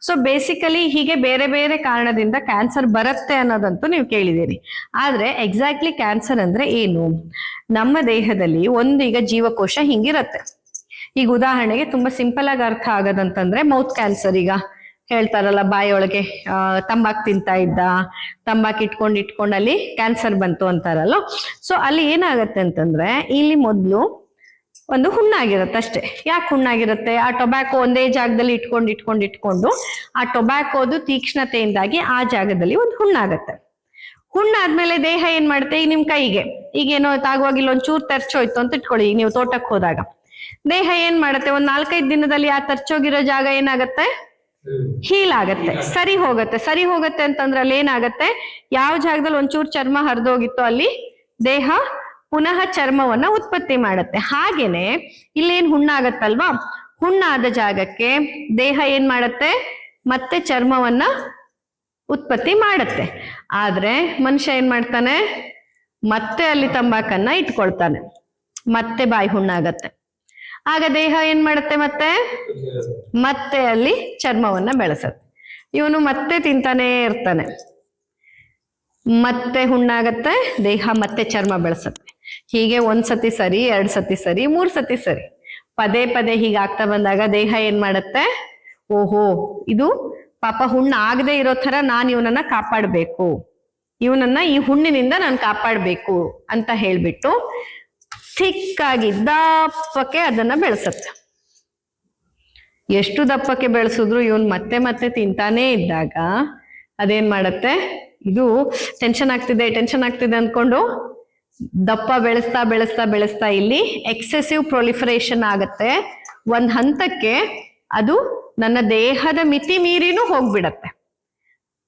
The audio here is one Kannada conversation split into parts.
ಸೊ ಬೇಸಿಕಲಿ ಹೀಗೆ ಬೇರೆ ಬೇರೆ ಕಾರಣದಿಂದ ಕ್ಯಾನ್ಸರ್ ಬರುತ್ತೆ ಅನ್ನೋದಂತೂ ನೀವು ಕೇಳಿದ್ದೀರಿ. ಆದ್ರೆ ಎಕ್ಸಾಕ್ಟ್ಲಿ ಕ್ಯಾನ್ಸರ್ ಅಂದ್ರೆ ಏನು? ನಮ್ಮ ದೇಹದಲ್ಲಿ ಈಗ ಜೀವಕೋಶ ಹಿಂಗಿರತ್ತೆ. ಈಗ ಉದಾಹರಣೆಗೆ ತುಂಬಾ ಸಿಂಪಲ್ ಆಗಿ ಅರ್ಥ ಆಗೋದಂತಂದ್ರೆ ಮೌತ್ ಕ್ಯಾನ್ಸರ್. ಈಗ ಹೇಳ್ತಾರಲ್ಲ, ಬಾಯಿಯೊಳಗೆ ತಂಬಾಕ್ ತಿಂತಾ ಇದ್ದ, ತಂಬಾಕ್ ಇಟ್ಕೊಂಡು ಅಲ್ಲಿ ಕ್ಯಾನ್ಸರ್ ಬಂತು ಅಂತಾರಲ್ಲ. ಸೊ ಅಲ್ಲಿ ಏನಾಗತ್ತೆ ಅಂತಂದ್ರೆ, ಇಲ್ಲಿ ಮೊದ್ಲು ಒಂದು ಹುಣ್ಣಾಗಿರುತ್ತೆ ಅಷ್ಟೇ. ಯಾಕೆ ಹುಣ್ಣಾಗಿರುತ್ತೆ? ಆ ಟೊಬ್ಯಾಕೊ ಒಂದೇ ಜಾಗದಲ್ಲಿ ಇಟ್ಕೊಂಡು ಆ ಟೊಬ್ಯಾಕೋದು ತೀಕ್ಷ್ಣತೆಯಿಂದಾಗಿ ಆ ಜಾಗದಲ್ಲಿ ಒಂದು ಹುಣ್ಣಾಗತ್ತೆ. ಹುಣ್ಣಾದ್ಮೇಲೆ ದೇಹ ಏನ್ ಮಾಡುತ್ತೆ? ಈಗ ನಿಮ್ ಕೈಗೆ ಈಗೇನೋ ತಾಗುವಾಗ ಇಲ್ಲೊಂಚೂರು ತೆರ್ಚೋಯ್ತು ಅಂತ ಇಟ್ಕೊಳ್ಳಿ. ಈಗ ನೀವು ತೋಟಕ್ಕೆ ಹೋದಾಗ ದೇಹ ಏನ್ ಮಾಡತ್ತೆ? ಒಂದ್ 4-5 ದಿನದಲ್ಲಿ ಆ ತರ್ಚೋಗಿರೋ ಜಾಗ ಏನಾಗತ್ತೆ? ಹೀಲ್ ಆಗತ್ತೆ, ಸರಿ ಹೋಗತ್ತೆ ಅಂತಂದ್ರೆ ಅಲ್ಲಿ ಏನಾಗತ್ತೆ? ಯಾವ ಜಾಗದಲ್ಲಿ ಒಂಚೂರು ಚರ್ಮ ಹರಿದೋಗಿತ್ತು ಅಲ್ಲಿ ದೇಹ ಪುನಃ ಚರ್ಮವನ್ನ ಉತ್ಪತ್ತಿ ಮಾಡತ್ತೆ. ಹಾಗೇನೆ ಇಲ್ಲೇನ್ ಹುಣ್ಣಾಗತ್ತಲ್ವಾ, ಹುಣ್ಣಾದ ಜಾಗಕ್ಕೆ ದೇಹ ಏನ್ ಮಾಡತ್ತೆ? ಮತ್ತೆ ಚರ್ಮವನ್ನ ಉತ್ಪತ್ತಿ ಮಾಡತ್ತೆ. ಆದ್ರೆ ಮನುಷ್ಯ ಏನ್ ಮಾಡ್ತಾನೆ? ಮತ್ತೆ ಅಲ್ಲಿ ತಂಬಾಕನ್ನ ಇಟ್ಕೊಳ್ತಾನೆ, ಮತ್ತೆ ಬಾಯಿ ಹುಣ್ಣಾಗತ್ತೆ. ಆಗ ದೇಹ ಏನ್ ಮಾಡುತ್ತೆ? ಮತ್ತೆ ಅಲ್ಲಿ ಚರ್ಮವನ್ನ ಬೆಳೆಸತ್ತೆ. ಇವನು ಮತ್ತೆ ತಿಂತಾನೇ ಇರ್ತಾನೆ, ಮತ್ತೆ ಹುಣ್ಣಾಗತ್ತೆ, ದೇಹ ಮತ್ತೆ ಚರ್ಮ ಬೆಳೆಸತ್ತೆ. ಹೀಗೆ 1 ಸತಿ ಸರಿ, 2 ಸತಿ ಸರಿ, 3 ಸತಿ ಸರಿ, ಪದೇ ಹೀಗಾಗ್ತಾ ಬಂದಾಗ ದೇಹ ಏನ್ ಮಾಡತ್ತೆ? ಓಹೋ, ಇದು ಪಾಪ ಹುಣ್ಣು ಆಗದೆ ಇರೋ ತರ ನಾನು ಇವನನ್ನ ಕಾಪಾಡ್ಬೇಕು, ಇವನನ್ನ ಈ ಹುಣ್ಣಿನಿಂದ ನಾನು ಕಾಪಾಡ್ಬೇಕು ಅಂತ ಹೇಳ್ಬಿಟ್ಟು ಥಿಕ್ಕಾಗಿ ದಪ್ಪಕ್ಕೆ ಅದನ್ನ ಬೆಳೆಸತ್ತೆ. ಎಷ್ಟು ದಪ್ಪಕ್ಕೆ ಬೆಳೆಸಿದ್ರು ಇವನ್ ಮತ್ತೆ ತಿಂತಾನೇ ಇದ್ದಾಗ ಅದೇನ್ ಮಾಡತ್ತೆ? ಇದು ಟೆನ್ಷನ್ ಆಗ್ತಿದೆ ಅನ್ಕೊಂಡು ದಪ್ಪ ಬೆಳೆಸ್ತಾ ಇಲ್ಲಿ ಎಕ್ಸೆಸಿವ್ ಪ್ರೊಲಿಫರೇಷನ್ ಆಗತ್ತೆ. ಒಂದ್ ಹಂತಕ್ಕೆ ಅದು ನನ್ನ ದೇಹದ ಮಿತಿ ಮೀರಿನೂ ಹೋಗ್ಬಿಡತ್ತೆ.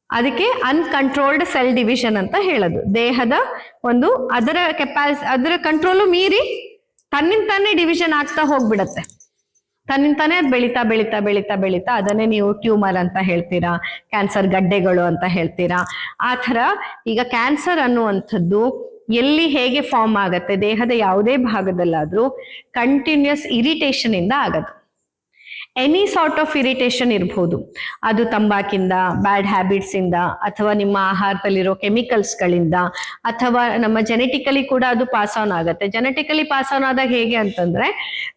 ಅದಕ್ಕೆ ಅನ್ಕಂಟ್ರೋಲ್ಡ್ ಸೆಲ್ ಡಿವಿಷನ್ ಅಂತ ಹೇಳೋದು. ದೇಹದ ಒಂದು ಅದರ ಕಂಟ್ರೋಲು ಮೀರಿ ತನ್ನಿಂತಾನೇ ಡಿವಿಷನ್ ಆಗ್ತಾ ಹೋಗ್ಬಿಡತ್ತೆ. ತನ್ನಿಂತಾನೇ ಅದು ಬೆಳೀತಾ ಅದನ್ನೇ ನೀವು ಟ್ಯೂಮರ್ ಅಂತ ಹೇಳ್ತೀರಾ, ಕ್ಯಾನ್ಸರ್ ಗಡ್ಡೆಗಳು ಅಂತ ಹೇಳ್ತೀರಾ. ಆ ಥರ ಈಗ ಕ್ಯಾನ್ಸರ್ ಅನ್ನುವಂಥದ್ದು ಎಲ್ಲಿ ಹೇಗೆ ಫಾರ್ಮ್ ಆಗತ್ತೆ? ದೇಹದ ಯಾವುದೇ ಭಾಗದಲ್ಲಾದ್ರೂ ಕಂಟಿನ್ಯೂಸ್ ಇರಿಟೇಷನ್ ಇಂದ ಆಗದು. ಎನಿ ಸಾರ್ಟ್ ಆಫ್ ಇರಿಟೇಷನ್ ಇರ್ಬೋದು. ಅದು ತಂಬಾಕಿಂದ, ಬ್ಯಾಡ್ ಹ್ಯಾಬಿಟ್ಸ್ ಇಂದ, ಅಥವಾ ನಿಮ್ಮ ಆಹಾರದಲ್ಲಿರೋ ಕೆಮಿಕಲ್ಸ್ ಗಳಿಂದ, ಅಥವಾ ನಮ್ಮ ಜೆನೆಟಿಕಲಿ ಕೂಡ ಅದು ಪಾಸ್ ಆನ್ ಆಗುತ್ತೆ. ಜೆನೆಟಿಕಲಿ ಪಾಸ್ ಆನ್ ಆದಾಗ ಹೇಗೆ ಅಂತಂದ್ರೆ,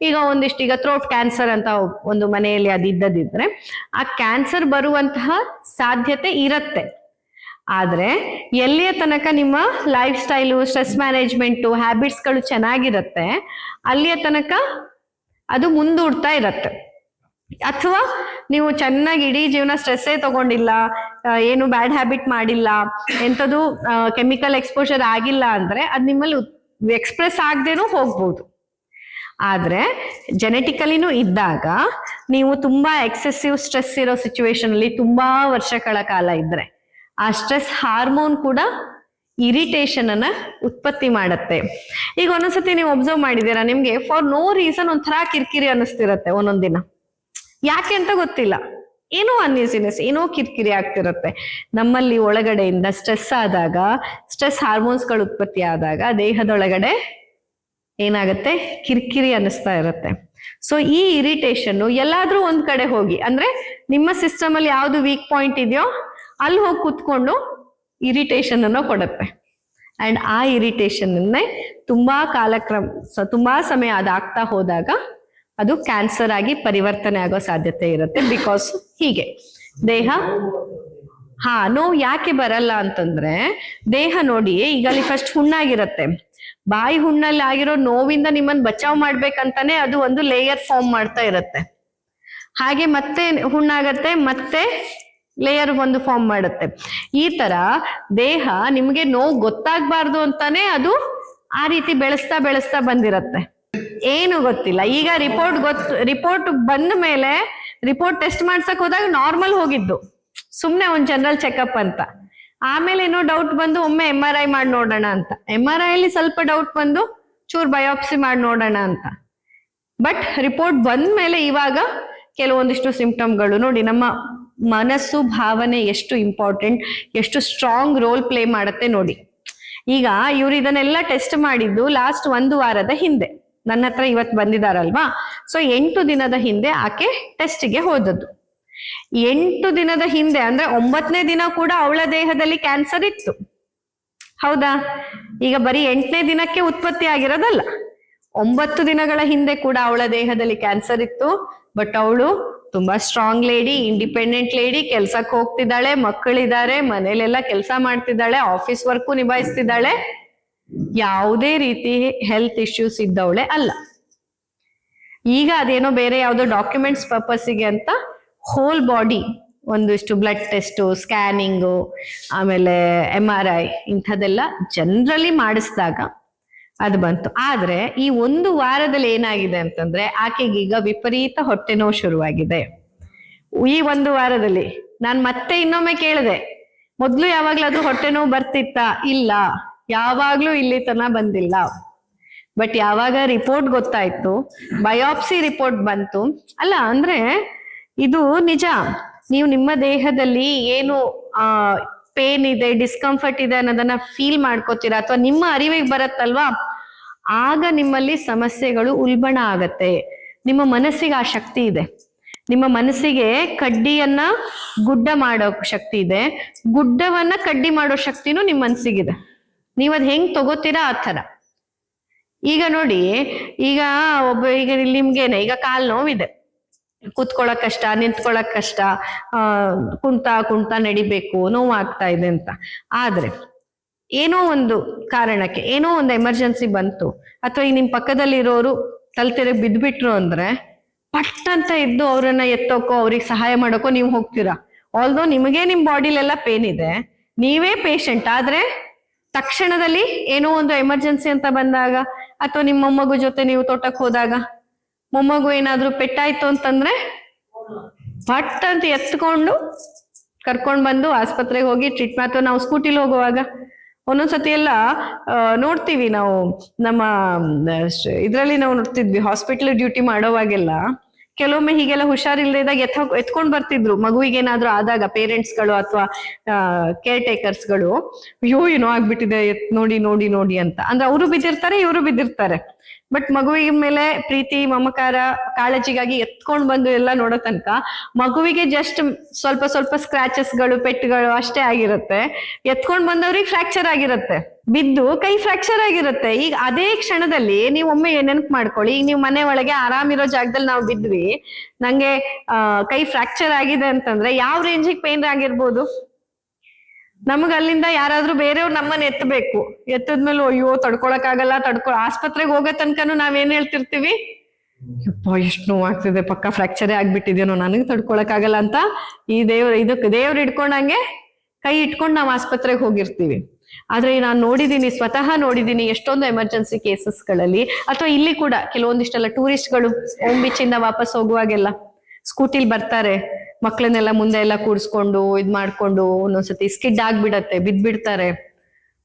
ಈಗ ಥ್ರೋಟ್ ಕ್ಯಾನ್ಸರ್ ಅಂತ ಒಂದು ಮನೆಯಲ್ಲಿ ಅದಿದ್ದದಿದ್ರೆ ಆ ಕ್ಯಾನ್ಸರ್ ಬರುವಂತಹ ಸಾಧ್ಯತೆ ಇರತ್ತೆ. ಆದ್ರೆ ಎಲ್ಲಿಯ ತನಕ ನಿಮ್ಮ ಲೈಫ್ ಸ್ಟೈಲು, ಸ್ಟ್ರೆಸ್ ಮ್ಯಾನೇಜ್ಮೆಂಟು, ಹ್ಯಾಬಿಟ್ಸ್ಗಳು ಚೆನ್ನಾಗಿರತ್ತೆ ಅಲ್ಲಿಯ ತನಕ ಅದು ಮುಂದೂಡ್ತಾ ಇರತ್ತೆ. ಅಥವಾ ನೀವು ಚೆನ್ನಾಗಿ ಇಡೀ ಜೀವನ ಸ್ಟ್ರೆಸ್ಸೇ ತಗೊಂಡಿಲ್ಲ, ಏನು ಬ್ಯಾಡ್ ಹ್ಯಾಬಿಟ್ ಮಾಡಿಲ್ಲ, ಎಂಥದ್ದು ಕೆಮಿಕಲ್ ಎಕ್ಸ್ಪೋಜರ್ ಆಗಿಲ್ಲ ಅಂದ್ರೆ ಅದು ನಿಮ್ಮಲ್ಲಿ ಎಕ್ಸ್ಪ್ರೆಸ್ ಆಗದೇನೂ ಹೋಗ್ಬೋದು. ಆದ್ರೆ ಜೆನೆಟಿಕಲಿನೂ ಇದ್ದಾಗ ನೀವು ತುಂಬಾ ಎಕ್ಸೆಸಿವ್ ಸ್ಟ್ರೆಸ್ ಇರೋ ಸಿಚುವೇಶನ್ ಅಲ್ಲಿ ತುಂಬಾ ವರ್ಷಗಳ ಕಾಲ ಇದ್ರೆ ಆ ಸ್ಟ್ರೆಸ್ ಹಾರ್ಮೋನ್ ಕೂಡ ಇರಿಟೇಷನ್ ಅನ್ನ ಉತ್ಪತ್ತಿ ಮಾಡತ್ತೆ. ಈಗ ಒಂದೊಂದ್ಸತಿ ನೀವು ಒಬ್ಸರ್ವ್ ಮಾಡಿದೀರಾ, ನಿಮ್ಗೆ ಫಾರ್ ನೋ ರೀಸನ್ ಒಂಥರ ಕಿರಿಕಿರಿ ಅನ್ನಿಸ್ತಿರತ್ತೆ. ಒಂದೊಂದಿನ ಯಾಕೆ ಅಂತ ಗೊತ್ತಿಲ್ಲ, ಏನೋ ಅನ್ಈಸಿನೆಸ್, ಏನೋ ಕಿರಿಕಿರಿ ಆಗ್ತಿರತ್ತೆ. ನಮ್ಮಲ್ಲಿ ಒಳಗಡೆಯಿಂದ ಸ್ಟ್ರೆಸ್ ಆದಾಗ, ಸ್ಟ್ರೆಸ್ ಹಾರ್ಮೋನ್ಸ್ಗಳು ಉತ್ಪತ್ತಿ ಆದಾಗ ದೇಹದೊಳಗಡೆ ಏನಾಗತ್ತೆ? ಕಿರಿಕಿರಿ ಅನ್ನಿಸ್ತಾ ಇರತ್ತೆ. ಸೊ ಈ ಇರಿಟೇಷನ್ ಎಲ್ಲಾದ್ರೂ ಒಂದ್ ಕಡೆ ಹೋಗಿ, ಅಂದ್ರೆ ನಿಮ್ಮ ಸಿಸ್ಟಮ್ ಅಲ್ಲಿ ಯಾವ್ದು ವೀಕ್ ಪಾಯಿಂಟ್ ಇದೆಯೋ ಅಲ್ಲಿ ಹೋಗಿ ಕೂತ್ಕೊಂಡು ಇರಿಟೇಷನ್ ಅನ್ನು ಕೊಡುತ್ತೆ. ಅಂಡ್ ಆ ಇರಿಟೇಷನ್ ಅನ್ನೇ ತುಂಬಾ ಸಮಯ ಅದಾಗ್ತಾ ಹೋದಾಗ ಅದು ಕ್ಯಾನ್ಸರ್ ಆಗಿ ಪರಿವರ್ತನೆ ಆಗೋ ಸಾಧ್ಯತೆ ಇರುತ್ತೆ. ಬಿಕಾಸ್ ಹೀಗೆ ದೇಹ ನೋವು ಯಾಕೆ ಬರಲ್ಲ ಅಂತಂದ್ರೆ, ದೇಹ ನೋಡಿ ಈಗ ಅಲ್ಲಿ ಫಸ್ಟ್ ಹುಣ್ಣಾಗಿರತ್ತೆ, ಬಾಯಿ ಹುಣ್ಣಲ್ಲಿ ಆಗಿರೋ ನೋವಿಂದ ನಿಮ್ಮನ್ನ ಬಚಾವ್ ಮಾಡ್ಬೇಕಂತಾನೆ ಅದು ಒಂದು ಲೇಯರ್ ಫಾರ್ಮ್ ಮಾಡ್ತಾ ಇರತ್ತೆ. ಹಾಗೆ ಮತ್ತೆ ಹುಣ್ಣಾಗತ್ತೆ, ಮತ್ತೆ ಲೇಯರ್ ಒಂದು ಫಾರ್ಮ್ ಮಾಡುತ್ತೆ. ಈ ತರ ದೇಹ ನಿಮ್ಗೆ ನೋವು ಗೊತ್ತಾಗ್ಬಾರ್ದು ಅಂತಾನೆ ಅದು ಆ ರೀತಿ ಬೆಳೆಸ್ತಾ ಬಂದಿರತ್ತೆ. ಏನು ಗೊತ್ತಿಲ್ಲ. ಈಗ ರಿಪೋರ್ಟ್ ಬಂದ ಮೇಲೆ ರಿಪೋರ್ಟ್ ಟೆಸ್ಟ್ ಮಾಡ್ಸಕ್ ಹೋದಾಗ ನಾರ್ಮಲ್ ಹೋಗಿದ್ದು, ಸುಮ್ನೆ ಒಂದ್ ಜನರಲ್ ಚೆಕಪ್ ಅಂತ. ಆಮೇಲೆ ಏನೋ ಡೌಟ್ ಬಂದು ಒಮ್ಮೆ MRI ಮಾಡಿ ನೋಡೋಣ ಅಂತ, MRI ಅಲ್ಲಿ ಸ್ವಲ್ಪ ಡೌಟ್ ಬಂದು ಚೂರ್ ಬಯೋಪ್ಸಿ ಮಾಡಿ ನೋಡೋಣ ಅಂತ. ಬಟ್ ರಿಪೋರ್ಟ್ ಬಂದ ಮೇಲೆ ಇವಾಗ ಕೆಲವೊಂದಿಷ್ಟು ಸಿಂಪ್ಟಮ್ಗಳು ನೋಡಿ, ನಮ್ಮ ಮನಸ್ಸು, ಭಾವನೆ ಎಷ್ಟು ಇಂಪಾರ್ಟೆಂಟ್, ಎಷ್ಟು ಸ್ಟ್ರಾಂಗ್ ರೋಲ್ ಪ್ಲೇ ಮಾಡುತ್ತೆ ನೋಡಿ. ಈಗ ಇವ್ರು ಇದನ್ನೆಲ್ಲ ಟೆಸ್ಟ್ ಮಾಡಿದ್ದು ಲಾಸ್ಟ್ 1 ವಾರದ ಹಿಂದೆ, ನನ್ನ ಹತ್ರ ಇವತ್ತು ಬಂದಿದಾರಲ್ವಾ. ಸೊ 8 ದಿನದ ಹಿಂದೆ ಆಕೆ ಟೆಸ್ಟ್ಗೆ ಹೋದದ್ದು. 8 ದಿನದ ಹಿಂದೆ ಅಂದ್ರೆ 9ನೇ ದಿನ ಕೂಡ ಅವಳ ದೇಹದಲ್ಲಿ ಕ್ಯಾನ್ಸರ್ ಇತ್ತು. ಹೌದಾ? ಈಗ ಬರೀ 8ನೇ ದಿನಕ್ಕೆ ಉತ್ಪತ್ತಿ ಆಗಿರೋದಲ್ಲ, 9 ದಿನಗಳ ಹಿಂದೆ ಕೂಡ ಅವಳ ದೇಹದಲ್ಲಿ ಕ್ಯಾನ್ಸರ್ ಇತ್ತು. ಬಟ್ ಅವಳು ತುಂಬಾ ಸ್ಟ್ರಾಂಗ್ ಲೇಡಿ, ಇಂಡಿಪೆಂಡೆಂಟ್ ಲೇಡಿ, ಕೆಲ್ಸಕ್ಕೆ ಹೋಗ್ತಿದ್ದಾಳೆ, ಮಕ್ಕಳಿದ್ದಾರೆ, ಮನೇಲೆಲ್ಲ ಕೆಲಸ ಮಾಡ್ತಿದ್ದಾಳೆ, ಆಫೀಸ್ ವರ್ಕು ನಿಭಾಯಿಸ್ತಿದ್ದಾಳೆ, ಯಾವುದೇ ರೀತಿ ಹೆಲ್ತ್ ಇಶ್ಯೂಸ್ ಇದ್ದವಳೆ ಅಲ್ಲ. ಈಗ ಅದೇನೋ ಬೇರೆ ಯಾವುದೋ ಡಾಕ್ಯುಮೆಂಟ್ಸ್ ಪರ್ಪಸ್ಸಿಗೆ ಅಂತ ಹೋಲ್ ಬಾಡಿ ಒಂದಿಷ್ಟು ಬ್ಲಡ್ ಟೆಸ್ಟು, ಸ್ಕ್ಯಾನಿಂಗು, ಆಮೇಲೆ MRI ಇಂಥದ್ದೆಲ್ಲ ಜನರಲಿ ಮಾಡಿಸಿದಾಗ ಅದು ಬಂತು. ಆದ್ರೆ ಈ 1 ವಾರದಲ್ಲಿ ಏನಾಗಿದೆ ಅಂತಂದ್ರೆ ಆಕೆಗೀಗ ವಿಪರೀತ ಹೊಟ್ಟೆ ನೋವು ಶುರುವಾಗಿದೆ. ಈ 1 ವಾರದಲ್ಲಿ ನಾನು ಮತ್ತೆ ಇನ್ನೊಮ್ಮೆ ಕೇಳಿದೆ, ಮೊದ್ಲು ಯಾವಾಗ್ಲಾದ್ರೂ ಹೊಟ್ಟೆ ನೋವು ಬರ್ತಿತ್ತಾ? ಇಲ್ಲ, ಯಾವಾಗ್ಲೂ ಇಲ್ಲಿ ತನ ಬಂದಿಲ್ಲ. ಬಟ್ ಯಾವಾಗ ರಿಪೋರ್ಟ್ ಗೊತ್ತಾಯ್ತು, ಬಯೋಪ್ಸಿ ರಿಪೋರ್ಟ್ ಬಂತು, ಅಲ್ಲ ಅಂದ್ರೆ ಇದು ನಿಜ. ನೀವು ನಿಮ್ಮ ದೇಹದಲ್ಲಿ ಏನು ಪೇನ್ ಇದೆ, ಡಿಸ್ಕಂಫರ್ಟ್ ಇದೆ ಅನ್ನೋದನ್ನ ಫೀಲ್ ಮಾಡ್ಕೋತೀರಾ, ಅಥವಾ ನಿಮ್ಮ ಅರಿವಿಗೆ ಬರತ್ತಲ್ವಾ, ಆಗ ನಿಮ್ಮಲ್ಲಿ ಸಮಸ್ಯೆಗಳು ಉಲ್ಬಣ ಆಗತ್ತೆ. ನಿಮ್ಮ ಮನಸ್ಸಿಗೆ ಆ ಶಕ್ತಿ ಇದೆ. ನಿಮ್ಮ ಮನಸ್ಸಿಗೆ ಕಡ್ಡಿಯನ್ನ ಗುಡ್ಡ ಮಾಡೋ ಶಕ್ತಿ ಇದೆ, ಗುಡ್ಡವನ್ನ ಕಡ್ಡಿ ಮಾಡೋ ಶಕ್ತಿನೂ ನಿಮ್ಮ ಮನಸ್ಸಿಗಿದೆ. ನೀವದ್ ಹೆಂಗ್ ತಗೋತೀರಾ ಆ ಥರ. ಈಗ ನೋಡಿ, ಈಗ ಈಗ ನಿಮ್ಗೇನೆ ಈಗ ಕಾಲ್ ನೋವಿದೆ, ಕೂತ್ಕೊಳ್ಳಕ್ ಕಷ್ಟ, ನಿಂತ್ಕೊಳ್ಳಕ್ ಕಷ್ಟ, ಕುಂತಾ ನಡಿಬೇಕು, ನೋವು ಆಗ್ತಾ ಇದೆ ಅಂತ. ಆದ್ರೆ ಏನೋ ಒಂದು ಕಾರಣಕ್ಕೆ ಏನೋ ಒಂದು ಎಮರ್ಜೆನ್ಸಿ ಬಂತು, ಅಥವಾ ಈ ನಿಮ್ ಪಕ್ಕದಲ್ಲಿರೋರು ತಲೆತಿರಗ್ ಬಿದ್ಬಿಟ್ರು ಅಂದ್ರೆ ಪಟ್ ಅಂತ ಇದ್ದು ಅವ್ರನ್ನ ಎತ್ತೋಕೋ, ಅವ್ರಿಗೆ ಸಹಾಯ ಮಾಡೋಕೋ ನೀವು ಹೋಗ್ತೀರಾ. ಆಲ್ದೋ ನಿಮಗೆ ನಿಮ್ ಬಾಡಿಲೆಲ್ಲ ಪೇನ್ ಇದೆ, ನೀವೇ ಪೇಷಂಟ್. ಆದ್ರೆ ತಕ್ಷಣದಲ್ಲಿ ಏನೋ ಒಂದು ಎಮರ್ಜೆನ್ಸಿ ಅಂತ ಬಂದಾಗ, ಅಥವಾ ನಿಮ್ಮ ಮೊಮ್ಮಗು ಜೊತೆ ನೀವು ತೋಟಕ್ಕೆ ಹೋದಾಗ ಮೊಮ್ಮಗು ಏನಾದ್ರೂ ಪೆಟ್ಟಾಯ್ತು ಅಂತಂದ್ರೆ ಪಟ್ ಅಂತ ಎತ್ಕೊಂಡು ಕರ್ಕೊಂಡ್ ಬಂದು ಆಸ್ಪತ್ರೆಗೆ ಹೋಗಿ ಟ್ರೀಟ್ಮೆಂಟ್. ಅಥವಾ ನಾವು ಸ್ಕೂಟಿಲಿ ಹೋಗುವಾಗ ಒಂದೊಂದ್ಸತಿ ಎಲ್ಲ ನೋಡ್ತೀವಿ, ನಾವು ನಮ್ಮ ಇದ್ರಲ್ಲಿ ನಾವು ನೋಡ್ತಿದ್ವಿ, ಹಾಸ್ಪಿಟಲ್ ಡ್ಯೂಟಿ ಮಾಡೋವಾಗೆಲ್ಲ ಕೆಲವೊಮ್ಮೆ ಹೀಗೆಲ್ಲ ಹುಷಾರಿಲ್ಲದೆ ಇದ್ದಾಗ ಎತ್ಕೊಂಡ್ ಬರ್ತಿದ್ರು. ಮಗುವಿಗೆ ಏನಾದ್ರು ಆದಾಗ ಪೇರೆಂಟ್ಸ್ಗಳು ಅಥವಾ ಕೇರ್ ಟೇಕರ್ಸ್ಗಳು, ಅಯ್ಯೋ ಏನೋ ಆಗ್ಬಿಟ್ಟಿದೆ, ನೋಡಿ ನೋಡಿ ನೋಡಿ ಅಂತ. ಅಂದ್ರೆ ಅವರು ಬಿದ್ದಿರ್ತಾರೆ, ಇವರು ಬಿದ್ದಿರ್ತಾರೆ. ಬಟ್ ಮಗುವಿನ ಮೇಲೆ ಪ್ರೀತಿ, ಮಮಕಾರ, ಕಾಳಜಿಗಾಗಿ ಎತ್ಕೊಂಡ್ ಬಂದು ಎಲ್ಲ ನೋಡೋ ತನಕ ಮಗುವಿಗೆ ಜಸ್ಟ್ ಸ್ವಲ್ಪ ಸ್ವಲ್ಪ ಸ್ಕ್ರಾಚಸ್ಗಳು, ಪೆಟ್ಟುಗಳು ಅಷ್ಟೇ ಆಗಿರುತ್ತೆ. ಎತ್ಕೊಂಡ್ ಬಂದವ್ರಿಗೆ ಫ್ರಾಕ್ಚರ್ ಆಗಿರುತ್ತೆ, ಬಿದ್ದು ಕೈ ಫ್ರಾಕ್ಚರ್ ಆಗಿರುತ್ತೆ. ಈಗ ಅದೇ ಕ್ಷಣದಲ್ಲಿ ನೀವು ಒಮ್ಮೆ ನೆನಪು ಮಾಡ್ಕೊಳ್ಳಿ, ಈಗ ನೀವು ಮನೆ ಒಳಗೆ ಆರಾಮಿರೋ ಜಾಗದಲ್ಲಿ ನಾವು ಬಿದ್ವಿ, ನಂಗೆ ಕೈ ಫ್ರಾಕ್ಚರ್ ಆಗಿದೆ ಅಂತಂದ್ರೆ ಯಾವ ರೇಂಜಿಗೆ ಪೇನ್ ಆಗಿರ್ಬೋದು. ನಮಗ ಅಲ್ಲಿಂದ ಯಾರಾದ್ರೂ ಬೇರೆಯವ್ರು ನಮ್ಮನ್ನ ಎತ್ತಬೇಕು, ಎತ್ತದ್ಮೇಲೆ ಅಯ್ಯೋ ತಡ್ಕೊಳಕ್ ಆಗಲ್ಲ, ಆಸ್ಪತ್ರೆಗೆ ಹೋಗೋ ತನಕನು ನಾವೇನ್ ಹೇಳ್ತಿರ್ತೀವಿ, ಯಪ್ಪ ಎಷ್ಟು ನೋವಾಗ್ತಿದೆ, ಪಕ್ಕ ಫ್ರಾಕ್ಚರೇ ಆಗ್ಬಿಟ್ಟಿದೇನೋ, ನನಗೆ ತಡ್ಕೊಳಕ್ ಆಗಲ್ಲ ಅಂತ ಈ ಇದಕ್ಕೆ ದೇವ್ರು ಇಟ್ಕೊಂಡಂಗೆ ಕೈ ಇಟ್ಕೊಂಡು ನಾವು ಆಸ್ಪತ್ರೆಗೆ ಹೋಗಿರ್ತೀವಿ. ಆದ್ರೆ ನಾನು ನೋಡಿದೀನಿ, ಸ್ವತಃ ನೋಡಿದೀನಿ ಎಷ್ಟೊಂದು ಎಮರ್ಜೆನ್ಸಿ ಕೇಸಸ್ಗಳಲ್ಲಿ, ಅಥವಾ ಇಲ್ಲಿ ಕೂಡ ಕೆಲವೊಂದಿಷ್ಟೆಲ್ಲ ಟೂರಿಸ್ಟ್ಗಳು ಓಮ್ ಬೀಚ್ ಇಂದ ವಾಪಸ್ ಹೋಗುವಾಗೆಲ್ಲ ಸ್ಕೂಟಿಲ್ ಬರ್ತಾರೆ, ಮಕ್ಳನ್ನೆಲ್ಲ ಮುಂದೆ ಎಲ್ಲ ಕೂಡ್ಸ್ಕೊಂಡು ಇದ್ ಮಾಡ್ಕೊಂಡು ಒಂದೊಂದ್ಸತಿ ಸ್ಕಿಡ್ ಆಗ್ಬಿಡತ್ತೆ, ಬಿದ್ಬಿಡ್ತಾರೆ.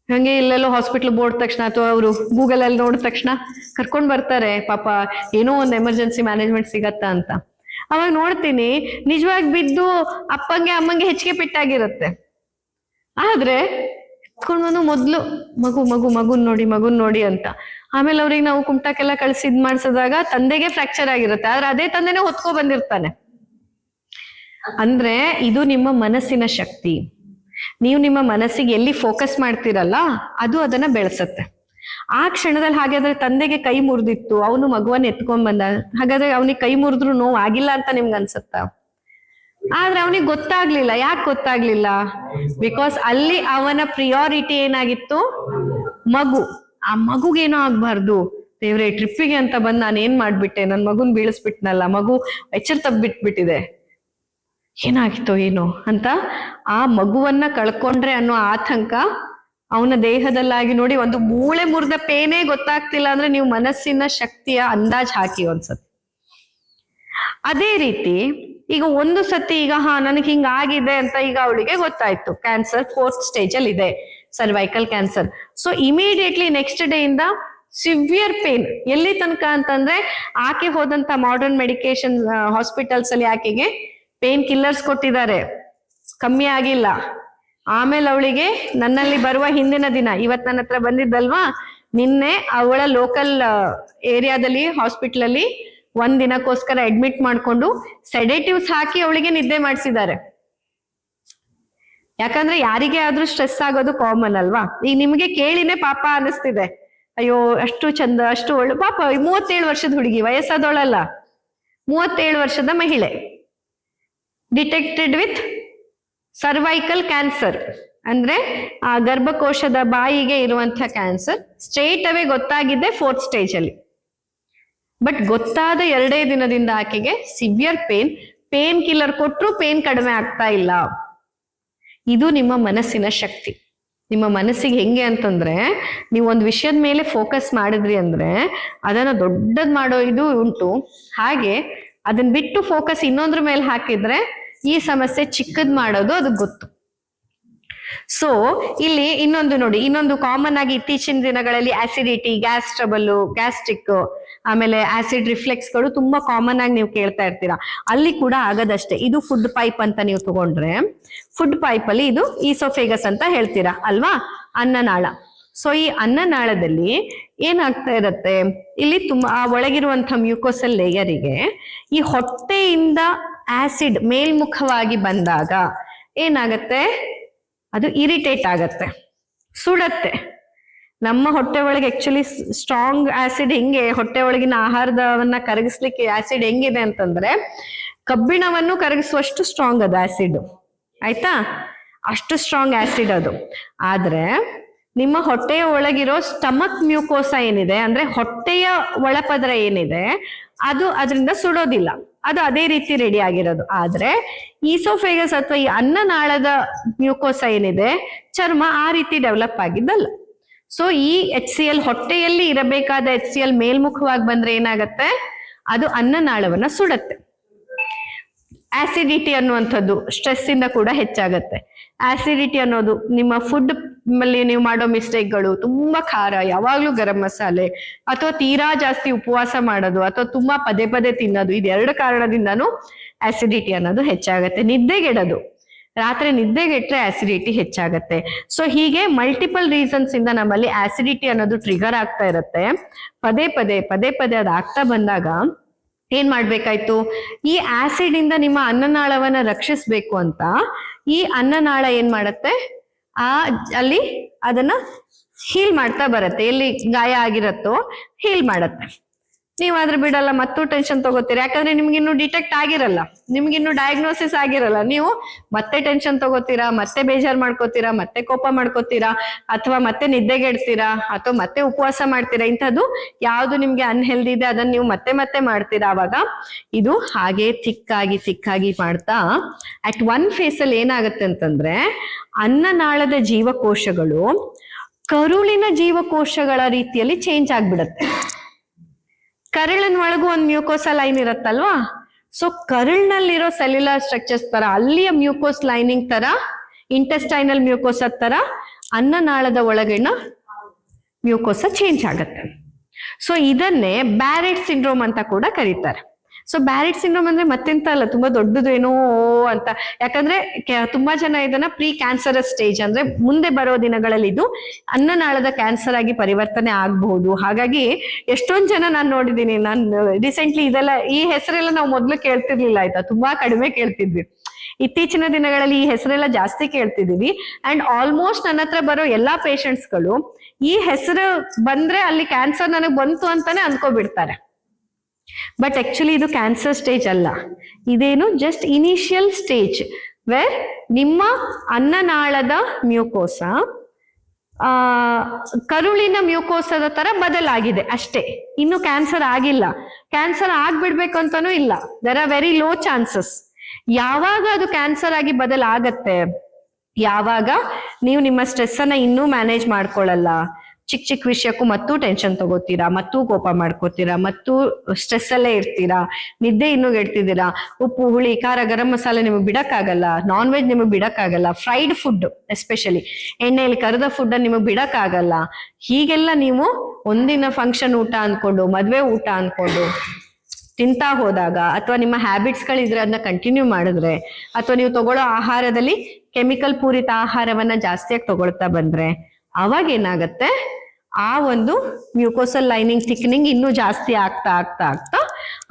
ಹಂಗೆ ಇಲ್ಲೆಲ್ಲೋ ಹಾಸ್ಪಿಟ್ಲ್ ಬೋರ್ಡ್ ತಕ್ಷಣ ಅಥವಾ ಅವರು ಗೂಗಲ್ ಅಲ್ಲಿ ನೋಡಿದ ತಕ್ಷಣ ಕರ್ಕೊಂಡ್ ಬರ್ತಾರೆ, ಪಾಪ ಏನೋ ಒಂದು ಎಮರ್ಜೆನ್ಸಿ ಮ್ಯಾನೇಜ್ಮೆಂಟ್ ಸಿಗತ್ತಾ ಅಂತ. ಅವಾಗ ನೋಡ್ತೀನಿ ನಿಜವಾಗಿ ಬಿದ್ದು ಅಪ್ಪಂಗೆ ಅಮ್ಮಂಗೆ ಹೆಚ್ಚಿಗೆ ಪೆಟ್ಟಾಗಿರುತ್ತೆ. ಆದ್ರೆ ಎತ್ಕೊಂಡ್ ಬಂದು ಮೊದ್ಲು ಮಗುನ್ ನೋಡಿ ಅಂತ, ಆಮೇಲೆ ಅವ್ರಿಗೆ ನಾವು ಕುಮಟಾಕ್ಕೆಲ್ಲ ಕಳ್ಸಿ ಇದ್ ಮಾಡ್ಸಿದಾಗ ತಂದೆಗೆ ಫ್ರಾಕ್ಚರ್ ಆಗಿರುತ್ತೆ, ಆದ್ರೆ ಅದೇ ತಂದೆನೇ ಹೊತ್ಕೊ ಬಂದಿರ್ತಾನೆ. ಅಂದ್ರೆ ಇದು ನಿಮ್ಮ ಮನಸ್ಸಿನ ಶಕ್ತಿ. ನೀವು ನಿಮ್ಮ ಮನಸ್ಸಿಗೆ ಎಲ್ಲಿ ಫೋಕಸ್ ಮಾಡ್ತೀರಲ್ಲ ಅದು ಅದನ್ನ ಬೆಳೆಸತ್ತೆ. ಆ ಕ್ಷಣದಲ್ಲಿ ಹಾಗಾದ್ರೆ ತಂದೆಗೆ ಕೈ ಮುರಿದಿತ್ತು, ಅವನು ಮಗುವನ್ನ ಎತ್ಕೊಂಡ್ ಬಂದ, ಹಾಗಾದ್ರೆ ಅವನಿಗೆ ಕೈ ಮುರಿದ್ರು ನೋವು ಆಗಿಲ್ಲ ಅಂತ ನಿಮ್ಗೆ ಅನ್ಸತ್ತ? ಆದ್ರೆ ಅವನಿಗೆ ಗೊತ್ತಾಗ್ಲಿಲ್ಲ. ಯಾಕೆ ಗೊತ್ತಾಗ್ಲಿಲ್ಲ? ಬಿಕಾಸ್ ಅಲ್ಲಿ ಅವನ ಪ್ರಿಯಾರಿಟಿ ಏನಾಗಿತ್ತು? ಮಗು. ಆ ಮಗುಗೇನೋ ಆಗ್ಬಾರ್ದು, ದೇವ್ರೆ ಟ್ರಿಪ್ಪಿಗೆ ಅಂತ ಬಂದ್ ನಾನು ಏನ್ ಮಾಡ್ಬಿಟ್ಟೆ, ನನ್ ಮಗುನ್ ಬೀಳಿಸ್ಬಿಟ್ನಲ್ಲ, ಮಗು ಎಚ್ಚರ್ ತಪ್ಪಿಟ್ಬಿಟ್ಟಿದೆ, ಏನಾಗಿತ್ತೋ ಏನೋ ಅಂತ ಆ ಮಗುವನ್ನ ಕಳ್ಕೊಂಡ್ರೆ ಅನ್ನೋ ಆತಂಕ ಅವನ ದೇಹದಲ್ಲಾಗಿ. ನೋಡಿ, ಒಂದು ಮೂಳೆ ಮುರಿದ ಪೇನೇ ಗೊತ್ತಾಗ್ತಿಲ್ಲ ಅಂದ್ರೆ ನೀವು ಮನಸ್ಸಿನ ಶಕ್ತಿಯ ಅಂದಾಜ್ ಹಾಕಿ ಒಂದ್ಸತಿ. ಅದೇ ರೀತಿ ಈಗ ಒಂದು ಸತಿ ಈಗ ನನಗೆ ಹಿಂಗ ಆಗಿದೆ ಅಂತ ಈಗ ಅವಳಿಗೆ ಗೊತ್ತಾಯ್ತು, ಕ್ಯಾನ್ಸರ್ 4th ಸ್ಟೇಜ್ ಅಲ್ಲಿ ಇದೆ, cervical cancer. So immediately next day ಇಂದ ಸಿವಿಯರ್ ಪೇನ್. ಎಲ್ಲಿ ತನಕ ಅಂತಂದ್ರೆ ಆಕೆ ಹೋದಂತ ಮಾಡರ್ನ್ ಮೆಡಿಕೇಶನ್ ಹಾಸ್ಪಿಟಲ್ಸ್ ಅಲ್ಲಿ ಆಕೆಗೆ ಪೇನ್ ಕಿಲ್ಲರ್ಸ್ ಕೊಟ್ಟಿದ್ದಾರೆ, ಕಮ್ಮಿ ಆಗಿಲ್ಲ. ಆಮೇಲೆ ಅವಳಿಗೆ ನನ್ನಲ್ಲಿ ಬರುವ ಹಿಂದಿನ ದಿನ, ಇವತ್ ನನ್ನ ಹತ್ರ ಬಂದಿದ್ದಲ್ವಾ, ನಿನ್ನೆ ಅವಳ ಲೋಕಲ್ ಏರಿಯಾದಲ್ಲಿ ಹಾಸ್ಪಿಟಲ್ ಅಲ್ಲಿ ದಿನಕ್ಕೋಸ್ಕರ ಅಡ್ಮಿಟ್ ಮಾಡ್ಕೊಂಡು ಸೆಡೇಟಿವ್ಸ್ ಹಾಕಿ ಅವಳಿಗೆ ನಿದ್ದೆ ಮಾಡಿಸಿದ್ದಾರೆ. ಯಾಕಂದ್ರೆ ಯಾರಿಗೆ ಆದ್ರೂ ಸ್ಟ್ರೆಸ್ ಆಗೋದು ಕಾಮನ್ ಅಲ್ವಾ. ಈಗ ನಿಮ್ಗೆ ಕೇಳಿನೇ ಪಾಪ ಅನಿಸ್ತಿದೆ, ಅಯ್ಯೋ ಅಷ್ಟು ಚಂದ, ಅಷ್ಟು ಒಳ್ಳೆ ಪಾಪ. 37 ವರ್ಷದ ಹುಡುಗಿ, ವಯಸ್ಸಾದವಳಲ್ಲ, 37 ವರ್ಷದ ಮಹಿಳೆ, ಡಿಟೆಕ್ಟೆಡ್ ವಿತ್ ಸರ್ವೈಕಲ್ ಕ್ಯಾನ್ಸರ್, ಅಂದ್ರೆ ಆ ಗರ್ಭಕೋಶದ ಬಾಯಿಗೆ ಇರುವಂತಹ ಕ್ಯಾನ್ಸರ್. ಸ್ಟ್ರೇಟ್ ಅವೇ ಗೊತ್ತಾಗಿದ್ದೆ 4th ಸ್ಟೇಜ್ ಅಲ್ಲಿ. ಬಟ್ ಗೊತ್ತಾದ 2 ದಿನದಿಂದ ಆಕೆಗೆ ಸಿವಿಯರ್ ಪೇನ್ ಕಿಲ್ಲರ್ ಕೊಟ್ಟರು ಪೇನ್ ಕಡಿಮೆ ಆಗ್ತಾ ಇಲ್ಲ. ಇದು ನಿಮ್ಮ ಮನಸ್ಸಿನ ಶಕ್ತಿ. ನಿಮ್ಮ ಮನಸ್ಸಿಗೆ ಹೆಂಗೆ ಅಂತಂದ್ರೆ, ನೀವು ಒಂದು ವಿಷಯದ ಮೇಲೆ ಫೋಕಸ್ ಮಾಡಿದ್ರಿ ಅಂದ್ರೆ ಅದನ್ನ ದೊಡ್ಡದ್ ಮಾಡೋ ಇದು ಉಂಟು. ಹಾಗೆ ಅದನ್ನ ಬಿಟ್ಟು ಫೋಕಸ್ ಇನ್ನೊಂದ್ರ ಮೇಲೆ ಹಾಕಿದ್ರೆ ಈ ಸಮಸ್ಯೆ ಚಿಕ್ಕದ್ ಮಾಡೋದು ಅದು ಗೊತ್ತು. ಸೊ ಇಲ್ಲಿ ಇನ್ನೊಂದು ನೋಡಿ, ಇನ್ನೊಂದು ಕಾಮನ್ ಆಗಿ ಇತ್ತೀಚಿನ ದಿನಗಳಲ್ಲಿ ಆಸಿಡಿಟಿ, ಗ್ಯಾಸ್ ಟ್ರಬಲ್, ಗ್ಯಾಸ್ಟ್ರಿಕ್, ಆಮೇಲೆ ಆಸಿಡ್ ರಿಫ್ಲೆಕ್ಸ್ಗಳು ತುಂಬಾ ಕಾಮನ್ ಆಗಿ ನೀವು ಕೇಳ್ತಾ ಇರ್ತೀರಾ. ಅಲ್ಲಿ ಕೂಡ ಆಗದಷ್ಟೇ. ಇದು ಫುಡ್ ಪೈಪ್ ಅಂತ ನೀವು ತಗೊಂಡ್ರೆ, ಫುಡ್ ಪೈಪ್ ಅಲ್ಲಿ ಇದು ಈಸೋಫೇಗಸ್ ಅಂತ ಹೇಳ್ತೀರಾ ಅಲ್ವಾ, ಅನ್ನನಾಳ. ಸೊ ಈ ಅನ್ನನಾಳದಲ್ಲಿ ಏನಾಗ್ತಾ ಇರತ್ತೆ, ಇಲ್ಲಿ ತುಂಬಾ ಆ ಒಳಗಿರುವಂತಹ ಮ್ಯೂಕೋಸಲ್ ಲೇಯರಿಗೆ ಈ ಹೊಟ್ಟೆಯಿಂದ ಆಸಿಡ್ ಮೇಲ್ಮುಖವಾಗಿ ಬಂದಾಗ ಏನಾಗತ್ತೆ, ಅದು ಇರಿಟೇಟ್ ಆಗತ್ತೆ, ಸುಡತ್ತೆ. ನಮ್ಮ ಹೊಟ್ಟೆ ಒಳಗೆ ಆಕ್ಚುಲಿ ಸ್ಟ್ರಾಂಗ್ ಆಸಿಡ್ ಹೆಂಗೆ, ಹೊಟ್ಟೆ ಒಳಗಿನ ಆಹಾರದವನ್ನ ಕರಗಿಸ್ಲಿಕ್ಕೆ ಆಸಿಡ್ ಹೆಂಗಿದೆ ಅಂತಂದ್ರೆ, ಕಬ್ಬಿಣವನ್ನು ಕರಗಿಸುವಷ್ಟು ಸ್ಟ್ರಾಂಗ್ ಅದು ಆಸಿಡ್, ಆಯ್ತಾ, ಅಷ್ಟು ಸ್ಟ್ರಾಂಗ್ ಆಸಿಡ್ ಅದು. ಆದ್ರೆ ನಿಮ್ಮ ಹೊಟ್ಟೆಯ ಒಳಗಿರೋ ಸ್ಟಮಕ್ ಮ್ಯೂಕೋಸ ಏನಿದೆ, ಅಂದ್ರೆ ಹೊಟ್ಟೆಯ ಒಳಪದರ ಏನಿದೆ, ಅದು ಅದರಿಂದ ಸುಡೋದಿಲ್ಲ, ಅದು ಅದೇ ರೀತಿ ರೆಡಿ ಆಗಿರೋದು. ಆದ್ರೆ ಈಸೋಫೇಗಸ್ ಅಥವಾ ಈ ಅನ್ನನಾಳದ ಮ್ಯೂಕೋಸ ಏನಿದೆ, ಚರ್ಮ ಆ ರೀತಿ ಡೆವಲಪ್ ಆಗಿದ್ದಲ್ಲ. ಸೊ ಈ HCl ಹೊಟ್ಟೆಯಲ್ಲಿ ಇರಬೇಕಾದ HCl ಮೇಲ್ಮುಖವಾಗಿ ಬಂದ್ರೆ ಏನಾಗತ್ತೆ, ಅದು ಅನ್ನನಾಳವನ್ನ ಸುಡತ್ತೆ. ಆಸಿಡಿಟಿ ಅನ್ನುವಂಥದ್ದು ಸ್ಟ್ರೆಸ್ ಇಂದ ಕೂಡ ಹೆಚ್ಚಾಗತ್ತೆ. ಆಸಿಡಿಟಿ ಅನ್ನೋದು ನಿಮ್ಮ ಫುಡ್ ಅಲ್ಲಿ ನೀವು ಮಾಡೋ ಮಿಸ್ಟೇಕ್ಗಳು, ತುಂಬಾ ಖಾರ, ಯಾವಾಗ್ಲೂ ಗರಂ ಮಸಾಲೆ, ಅಥವಾ ತೀರಾ ಜಾಸ್ತಿ ಉಪವಾಸ ಮಾಡೋದು, ಅಥವಾ ತುಂಬಾ ಪದೇ ಪದೇ ತಿನ್ನೋದು, ಇದೆರಡು ಕಾರಣದಿಂದನೂ ಆಸಿಡಿಟಿ ಅನ್ನೋದು ಹೆಚ್ಚಾಗತ್ತೆ. ನಿದ್ದೆಗೆಡೋದು, ರಾತ್ರಿ ನಿದ್ದೆಗೆಟ್ರೆ ಆಸಿಡಿಟಿ ಹೆಚ್ಚಾಗತ್ತೆ. ಸೊ ಹೀಗೆ ಮಲ್ಟಿಪಲ್ ರೀಸನ್ಸ್ ಇಂದ ನಮ್ಮಲ್ಲಿ ಆಸಿಡಿಟಿ ಅನ್ನೋದು ಟ್ರಿಗರ್ ಆಗ್ತಾ ಇರತ್ತೆ. ಪದೇ ಪದೇ ಅದು ಆಗ್ತಾ ಬಂದಾಗ ಏನ್ ಮಾಡ್ಬೇಕಾಯ್ತು, ಈ ಆಸಿಡ್ ಇಂದ ನಿಮ್ಮ ಅನ್ನನಾಳವನ್ನ ರಕ್ಷಿಸ್ಬೇಕು ಅಂತ ಈ ಅನ್ನನಾಳ ಏನ್ ಮಾಡತ್ತೆ, ಅಲ್ಲಿ ಅದನ್ನ ಹೀಲ್ ಮಾಡ್ತಾ ಬರತ್ತೆ. ಎಲ್ಲಿ ಗಾಯ ಆಗಿರತ್ತೋ ಹೀಲ್ ಮಾಡತ್ತೆ. ನೀವಾದ್ರೆ ಬಿಡಲ್ಲ, ಮತ್ತೂ ಟೆನ್ಷನ್ ತಗೋತೀರಿ. ಯಾಕಂದ್ರೆ ನಿಮ್ಗಿನ್ನು ಡಿಟೆಕ್ಟ್ ಆಗಿರಲ್ಲ, ನಿಮ್ಗಿನ್ನು ಡಯಾಗ್ನೋಸಿಸ್ ಆಗಿರಲ್ಲ. ನೀವು ಮತ್ತೆ ಟೆನ್ಷನ್ ತಗೋತೀರಾ, ಮತ್ತೆ ಬೇಜಾರ್ ಮಾಡ್ಕೋತೀರಾ, ಮತ್ತೆ ಕೋಪ ಮಾಡ್ಕೋತೀರಾ, ಅಥವಾ ಮತ್ತೆ ನಿದ್ದೆಗೆಡ್ತೀರಾ, ಅಥವಾ ಮತ್ತೆ ಉಪವಾಸ ಮಾಡ್ತೀರಾ. ಇಂಥದ್ದು ಯಾವ್ದು ನಿಮ್ಗೆ ಅನ್ಹೆಲ್ದಿ ಇದೆ ಅದನ್ನ ನೀವು ಮತ್ತೆ ಮಾಡ್ತೀರಾ. ಅವಾಗ ಇದು ಹಾಗೆ ತಿಕ್ಕಾಗಿ ಮಾಡ್ತಾ ಅಟ್ ಒನ್ ಫೇಸ್ ಅಲ್ಲಿ ಏನಾಗತ್ತೆ ಅಂತಂದ್ರೆ, ಅನ್ನನಾಳದ ಜೀವಕೋಶಗಳು ಕರುಳಿನ ಜೀವಕೋಶಗಳ ರೀತಿಯಲ್ಲಿ ಚೇಂಜ್ ಆಗ್ಬಿಡತ್ತೆ. ಕರುಳಿನ ಒಳಗೂ ಒಂದು ಮ್ಯೂಕೋಸ ಲೈನ್ ಇರತ್ತಲ್ವಾ. ಸೊ ಕರುಳಿನಲ್ಲಿರೋ ಸೆಲ್ಯುಲರ್ ಸ್ಟ್ರಕ್ಚರ್ಸ್ ತರ, ಅಲ್ಲಿಯ ಮ್ಯೂಕೋಸ್ ಲೈನಿಂಗ್ ತರ, ಇಂಟೆಸ್ಟೈನಲ್ ಮ್ಯೂಕೋಸ ತರ ಅನ್ನನಾಳದ ಒಳಗಿನ ಮ್ಯೂಕೋಸ ಚೇಂಜ್ ಆಗತ್ತೆ. ಸೊ ಇದನ್ನೇ ಬ್ಯಾರೆಟ್ ಸಿಂಡ್ರೋಮ್ ಅಂತ ಕೂಡ ಕರೀತಾರೆ. ಸೊ ಬ್ಯಾರೆಟ್ ಸಿಂಡ್ರೋಮ್ ಅಂದ್ರೆ ಮತ್ತೆಂತ ಅಲ್ಲ, ತುಂಬಾ ದೊಡ್ಡದು ಏನೋ ಅಂತ. ಯಾಕಂದ್ರೆ ತುಂಬಾ ಜನ ಇದನ್ನ ಪ್ರೀ ಕ್ಯಾನ್ಸರಸ್ ಸ್ಟೇಜ್, ಅಂದ್ರೆ ಮುಂದೆ ಬರೋ ದಿನಗಳಲ್ಲಿ ಇದು ಅನ್ನನಾಳದ ಕ್ಯಾನ್ಸರ್ ಆಗಿ ಪರಿವರ್ತನೆ ಆಗಬಹುದು. ಹಾಗಾಗಿ ಎಷ್ಟೊಂದ್ ಜನ ನಾನು ನೋಡಿದೀನಿ. ನಾನು ರೀಸೆಂಟ್ಲಿ ಇದೆಲ್ಲ, ಈ ಹೆಸರೆಲ್ಲ ನಾವು ಮೊದ್ಲು ಕೇಳ್ತಿರ್ಲಿಲ್ಲ, ಆಯ್ತಾ, ತುಂಬಾ ಕಡಿಮೆ ಕೇಳ್ತಿದ್ವಿ. ಇತ್ತೀಚಿನ ದಿನಗಳಲ್ಲಿ ಈ ಹೆಸರೆಲ್ಲ ಜಾಸ್ತಿ ಕೇಳ್ತಿದೀವಿ. ಅಂಡ್ ಆಲ್ಮೋಸ್ಟ್ ನನ್ನ ಹತ್ರ ಬರೋ ಎಲ್ಲಾ ಪೇಷಂಟ್ಸ್ಗಳು ಈ ಹೆಸರು ಬಂದ್ರೆ ಅಲ್ಲಿ ಕ್ಯಾನ್ಸರ್ ನನಗೆ ಬಂತು ಅಂತಾನೆ ಅನ್ಕೋಬಿಡ್ತಾರೆ. ಬಟ್ ಆಕ್ಚುಲಿ ಇದು ಕ್ಯಾನ್ಸರ್ ಸ್ಟೇಜ್ ಅಲ್ಲ, ಇದೇನು ಜಸ್ಟ್ ಇನಿಷಿಯಲ್ ಸ್ಟೇಜ್ ವೇರ್ ನಿಮ್ಮ ಅನ್ನನಾಳದ ಮ್ಯೂಕೋಸ ಕರುಳಿನ ಮ್ಯೂಕೋಸದ ತರ ಬದಲಾಗಿದೆ ಅಷ್ಟೇ. ಇನ್ನು ಕ್ಯಾನ್ಸರ್ ಆಗಿಲ್ಲ. ಕ್ಯಾನ್ಸರ್ ಆಗ್ಬಿಡ್ಬೇಕು ಅಂತಾನೂ ಇಲ್ಲ. There are very low chances. ಯಾವಾಗ ಅದು ಕ್ಯಾನ್ಸರ್ ಆಗಿ ಬದಲಾಗತ್ತೆ, ಯಾವಾಗ ನೀವು ನಿಮ್ಮ ಸ್ಟ್ರೆಸ್ ಅನ್ನ ಇನ್ನೂ ಮ್ಯಾನೇಜ್ ಮಾಡ್ಕೊಳ್ಳಲ್ಲ, ಚಿಕ್ಕ ವಿಷಯಕ್ಕೂ ಮತ್ತೂ ಟೆನ್ಷನ್ ತಗೋತೀರಾ, ಮತ್ತೂ ಕೋಪ ಮಾಡ್ಕೋತೀರಾ, ಮತ್ತೂ ಸ್ಟ್ರೆಸ್ ಅಲ್ಲೇ ಇರ್ತೀರಾ, ನಿದ್ದೆ ಇನ್ನೂ ಗೆಡ್ತಿದ್ದೀರಾ, ಉಪ್ಪು ಹುಳಿ ಖಾರ ಗರಂ ಮಸಾಲೆ ನಿಮಗೆ ಬಿಡಕ್ಕಾಗಲ್ಲ, ನಾನ್ ವೆಜ್ ನಿಮಗೆ ಬಿಡಕ್ಕಾಗಲ್ಲ, ಫ್ರೈಡ್ ಫುಡ್ ಎಸ್ಪೆಷಲಿ ಎಣ್ಣೆಯಲ್ಲಿ ಕರೆದ ಫುಡ್ ನಿಮಗೆ ಬಿಡಕ್ಕಾಗಲ್ಲ. ಹೀಗೆಲ್ಲ ನೀವು ಒಂದಿನ ಫಂಕ್ಷನ್ ಊಟ ಅನ್ಕೊಂಡು, ಮದ್ವೆ ಊಟ ಅನ್ಕೊಂಡು ತಿಂತಾ ಹೋದಾಗ, ಅಥವಾ ನಿಮ್ಮ ಹ್ಯಾಬಿಟ್ಸ್ ಗಳಿದ್ರೆ ಅದನ್ನ ಕಂಟಿನ್ಯೂ ಮಾಡಿದ್ರೆ, ಅಥವಾ ನೀವು ತಗೊಳ್ಳೋ ಆಹಾರದಲ್ಲಿ ಕೆಮಿಕಲ್ ಪೂರಿತ ಆಹಾರವನ್ನ ಜಾಸ್ತಿಯಾಗಿ ತಗೊಳ್ತಾ ಬಂದ್ರೆ, ಅವಾಗ ಏನಾಗತ್ತೆ, ಆ ಒಂದು ಮ್ಯೂಕೋಸಲ್ ಲೈನಿಂಗ್ ಥಿಕ್ನಿಂಗ್ ಇನ್ನೂ ಜಾಸ್ತಿ ಆಗ್ತಾ